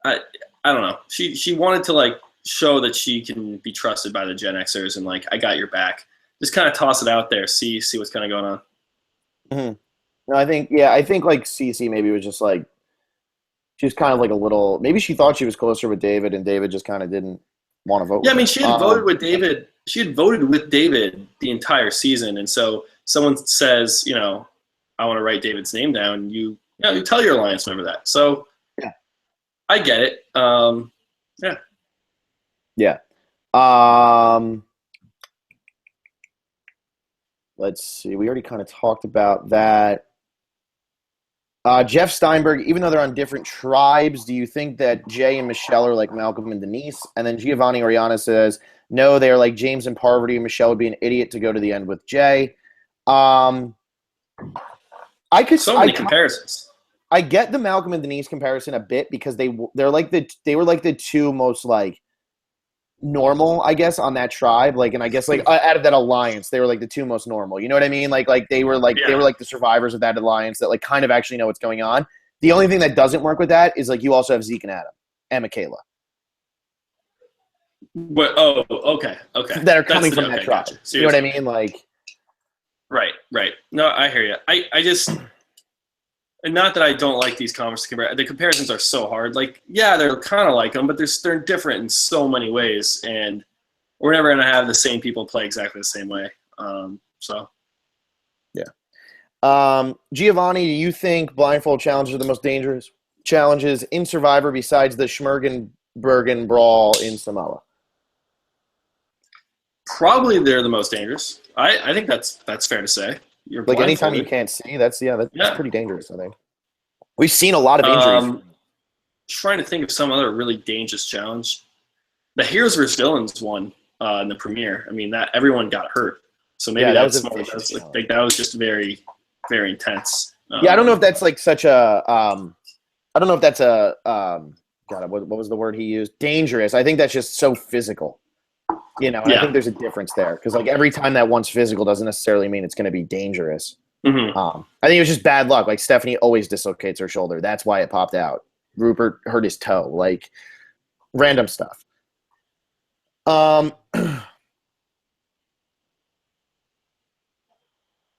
S2: I don't know. She wanted to like show that she can be trusted by the Gen Xers and like, I got your back. Just kind of toss it out there, see what's kind of going on.
S1: Mm-hmm. No, I think like Cece maybe was just like, she was kind of like a little, maybe she thought she was closer with David, and David just kind of didn't want to vote.
S2: Yeah, I mean, she had voted with David. She had voted with David the entire season, and so someone says, I want to write David's name down. You tell your alliance member that. So, yeah, I get it.
S1: Yeah. Let's see. We already kind of talked about that. Jeff Steinberg, even though they're on different tribes, do you think that Jay and Michelle are like Malcolm and Denise? And then Giovanni Oriana says, no, they are like James and Parvati. Michelle would be an idiot to go to the end with Jay. Many
S2: comparisons.
S1: I get the Malcolm and Denise comparison a bit because they were like the 2 most like normal, I guess, on that tribe. Like, and I guess like out of that alliance, they were like the 2 most normal. You know what I mean? Like they were like they were like the survivors of that alliance that like kind of actually know what's going on. The only thing that doesn't work with that is like you also have Zeke and Adam and Michaela.
S2: But okay.
S1: That are coming from that tribe.
S2: Gotcha.
S1: You know what I mean? Like,
S2: right. No, I hear you. I just, and not that I don't like these the comparisons are so hard. Like, yeah, they're kind of like them, but they're different in so many ways, and we're never gonna have the same people play exactly the same way.
S1: Yeah. Giovanni, do you think blindfold challenges are the most dangerous challenges in Survivor besides the Schmergenbergen brawl in Samoa?
S2: Probably they're the most dangerous. I think that's fair to say. You're
S1: like anytime you can't see, that's pretty dangerous, I think. We've seen a lot of injuries.
S2: Trying to think of some other really dangerous challenge. The Heroes vs. Villains one in the premiere. I mean, that everyone got hurt. So maybe that was just very, very intense.
S1: I don't know if that's like such a I don't know if that's a God, what was the word he used? Dangerous. I think that's just so physical. And I think there's a difference there because like every time that one's physical doesn't necessarily mean it's going to be dangerous.
S2: Mm-hmm.
S1: I think it was just bad luck. Like Stephanie always dislocates her shoulder. That's why it popped out. Rupert hurt his toe. Like random stuff.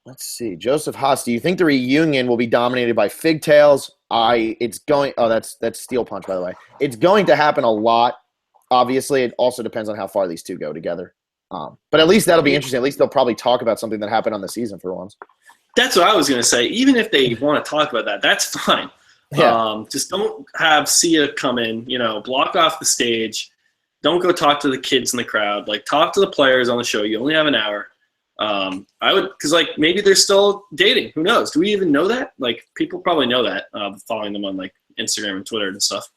S1: Let's see. Joseph Haas, do you think the reunion will be dominated by figtails? That's Steel Punch, by the way. It's going to happen a lot. Obviously, it also depends on how far these two go together. But at least that'll be interesting. At least they'll probably talk about something that happened on the season for once.
S2: That's what I was going to say. Even if they want to talk about that, that's fine. Yeah. Just don't have Sia come in, block off the stage. Don't go talk to the kids in the crowd. Like, talk to the players on the show. You only have an hour. Because like maybe they're still dating. Who knows? Do we even know that? Like, people probably know that, following them on like Instagram and Twitter and stuff.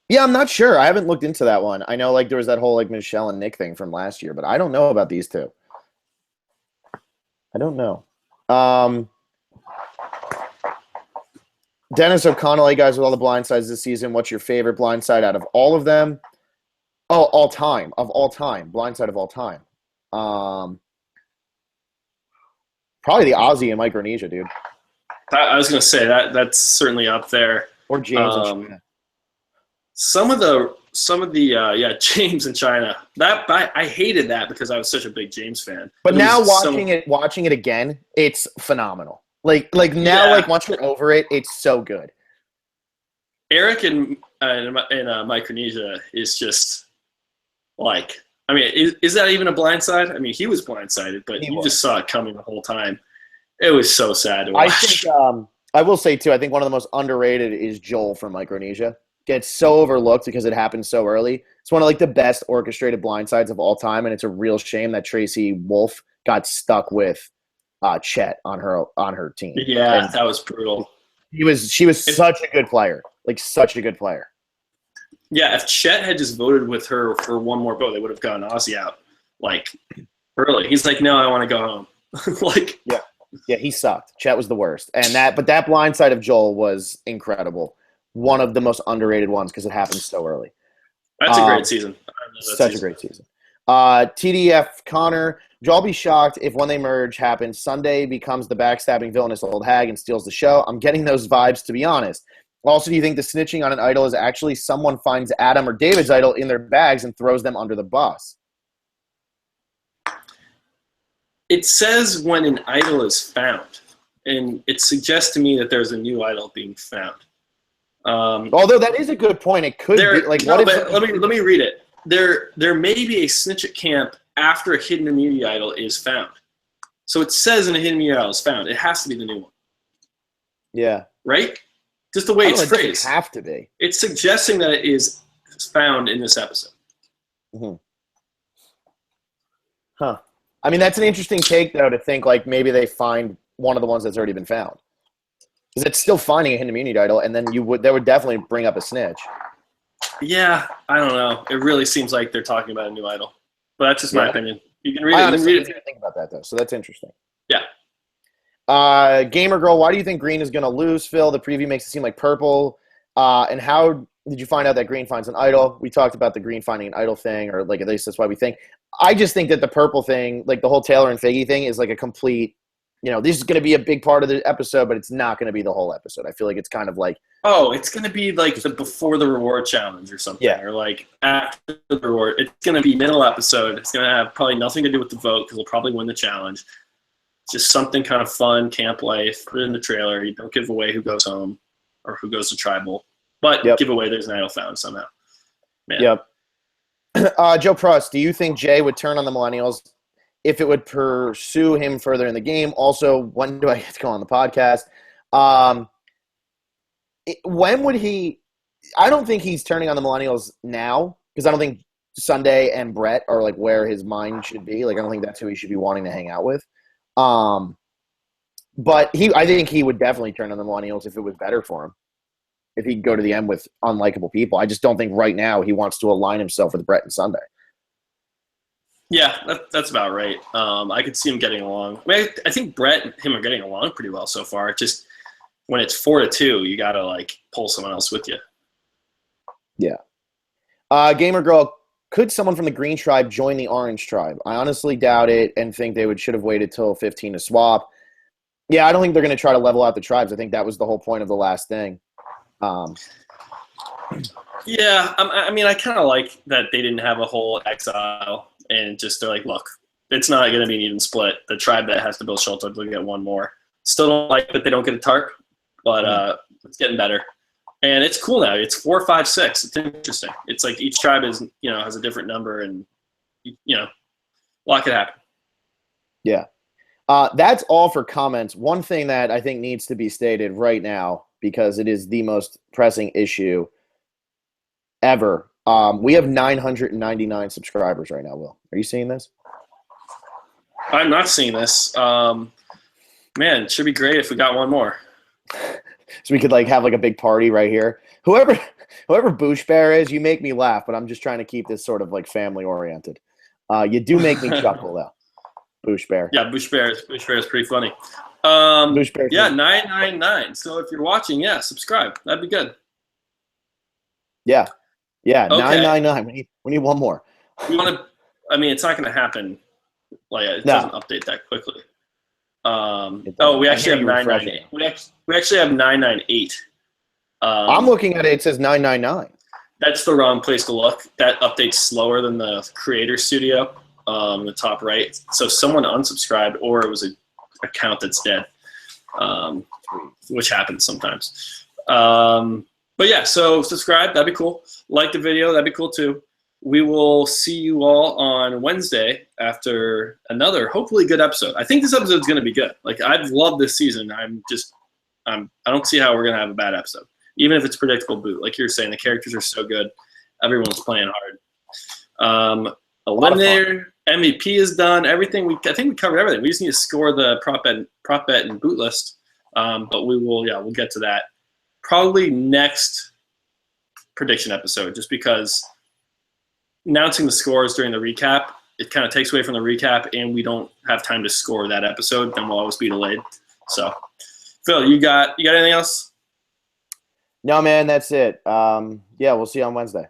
S1: Yeah, I'm not sure. I haven't looked into that one. I know like there was that whole like Michelle and Nick thing from last year, but I don't know about these two. I don't know. Dennis O'Connell, hey guys, with all the blindsides this season, what's your favorite blindside out of all of them? Oh, all time. Of all time. Blindside of all time. Probably the Aussie in Micronesia, dude.
S2: I was going to say that's certainly up there.
S1: Or James in China.
S2: Some of the James in China. I hated that because I was such a big James fan.
S1: But now watching it again, it's phenomenal. Like now, like once you're over it, it's so good.
S2: Eric in Micronesia is just like, I mean, is that even a blindside? I mean, he was blindsided, but you just saw it coming the whole time. It was so sad to watch.
S1: I think I will say too. I think one of the most underrated is Joel from Micronesia. Gets so overlooked because it happened so early. It's one of like the best orchestrated blindsides of all time, and it's a real shame that Tracy Wolf got stuck with Chet on her team.
S2: Yeah, and that was brutal.
S1: She was such a good player, like such a good player.
S2: Yeah, if Chet had just voted with her for one more vote, they would have gotten Ozzy out like early. He's like, no, I want to go home. Like,
S1: yeah, he sucked. Chet was the worst, but that blindside of Joel was incredible. One of the most underrated ones because it happened so early.
S2: That's a great season.
S1: Such a great season. TDF Connor, would y'all be shocked if when they merge happens, Sunday becomes the backstabbing villainous old hag and steals the show? I'm getting those vibes, to be honest. Also, do you think the snitching on an idol is actually someone finds Adam or David's idol in their bags and throws them under the bus?
S2: It says when an idol is found, and it suggests to me that there's a new idol being found.
S1: Although that is a good point. It could be like
S2: let me read it. There may be a snitch at camp after a hidden immunity idol is found. So it says in a hidden immunity idol is found. It has to be the new one.
S1: Yeah.
S2: Right? Just the way it's phrased.
S1: It have to be.
S2: It's suggesting that it is found in this episode.
S1: Mm-hmm. Huh. I mean, that's an interesting take, though, to think like maybe they find one of the ones that's already been found. Because it's still finding a hidden immunity idol, and then that would definitely bring up a snitch.
S2: Yeah, I don't know. It really seems like they're talking about a new idol. But that's just my opinion. You can read it. I honestly didn't
S1: think about that, though, so that's interesting.
S2: Yeah.
S1: Gamer Girl, why do you think Green is going to lose, Phil? The preview makes it seem like purple. And how did you find out that Green finds an idol? We talked about the Green finding an idol thing, or like at least that's why we think. I just think that the purple thing, like the whole Taylor and Figgy thing, is like a complete – this is going to be a big part of the episode, but it's not going to be the whole episode. I feel like it's kind of like –
S2: oh, it's going to be like the before the reward challenge or something.
S1: Yeah.
S2: Or like after the reward. It's going to be middle episode. It's going to have probably nothing to do with the vote because they'll probably win the challenge. Just something kind of fun, camp life, put it in the trailer. You don't give away who goes home or who goes to tribal. But give away there's an idol found somehow. Man.
S1: Yep. Joe Prost, do you think Jay would turn on the Millennials if it would pursue him further in the game? Also, when do I get to go on the podcast? When would he – I don't think he's turning on the Millennials now because I don't think Sunday and Brett are like where his mind should be. Like I don't think that's who he should be wanting to hang out with. But I think he would definitely turn on the Millennials if it was better for him. If he'd go to the end with unlikable people. I just don't think right now he wants to align himself with Brett and Sunday.
S2: Yeah, that's about right. I could see him getting along. I think Brett and him are getting along pretty well so far. Just when it's 4-2, you got to like pull someone else with you.
S1: Yeah. Gamer Girl, could someone from the Green Tribe join the Orange Tribe? I honestly doubt it and think they should have waited till 15 to swap. Yeah, I don't think they're going to try to level out the tribes. I think that was the whole point of the last thing.
S2: Yeah, I mean, I kind of like that they didn't have a whole exile and just they're like, look, it's not going to be an even split. The tribe that has to build shelter will get one more. Still don't like that they don't get a tarp, but it's getting better. And it's cool now. It's 4, 5, 6. It's interesting. It's like each tribe is, has a different number, and a lot could happen.
S1: Yeah. That's all for comments. One thing that I think needs to be stated right now, because it is the most pressing issue ever. We have 999 subscribers right now, Will. Are you seeing this?
S2: I'm not seeing this. Man, it should be great if we got one more.
S1: So we could have a big party right here. Whoever Boosh Bear is, you make me laugh, but I'm just trying to keep this sort of family oriented. You do make me chuckle though. Boosh Bear.
S2: Yeah, Boosh Bear is pretty funny.
S1: Boosh Bear.
S2: Yeah, 999. So if you're watching, subscribe. That'd be good.
S1: Yeah. Yeah,
S2: okay.
S1: 999. We need one more.
S2: You want to? I mean, it's not going to happen. It doesn't update that quickly. We actually have 998. We actually have 998.
S1: I'm looking at it. It says 999.
S2: That's the wrong place to look. That updates slower than the Creator Studio, in the top right. So someone unsubscribed, or it was an account that's dead, which happens sometimes. But yeah, so subscribe. That'd be cool. Like the video. That'd be cool too. We will see you all on Wednesday after another hopefully good episode. I think this episode is going to be good. I've loved this season. I don't see how we're going to have a bad episode, even if it's predictable boot. Like you're saying, the characters are so good. Everyone's playing hard. Eliminator, MVP is done. Everything I think we covered everything. We just need to score the prop bet and boot list. But we'll get to that probably next prediction episode, just because announcing the scores during the recap, it kind of takes away from the recap, and we don't have time to score that episode. Then we'll always be delayed. So, Phil, you got anything else?
S1: No, man, that's it. Yeah, we'll see you on Wednesday.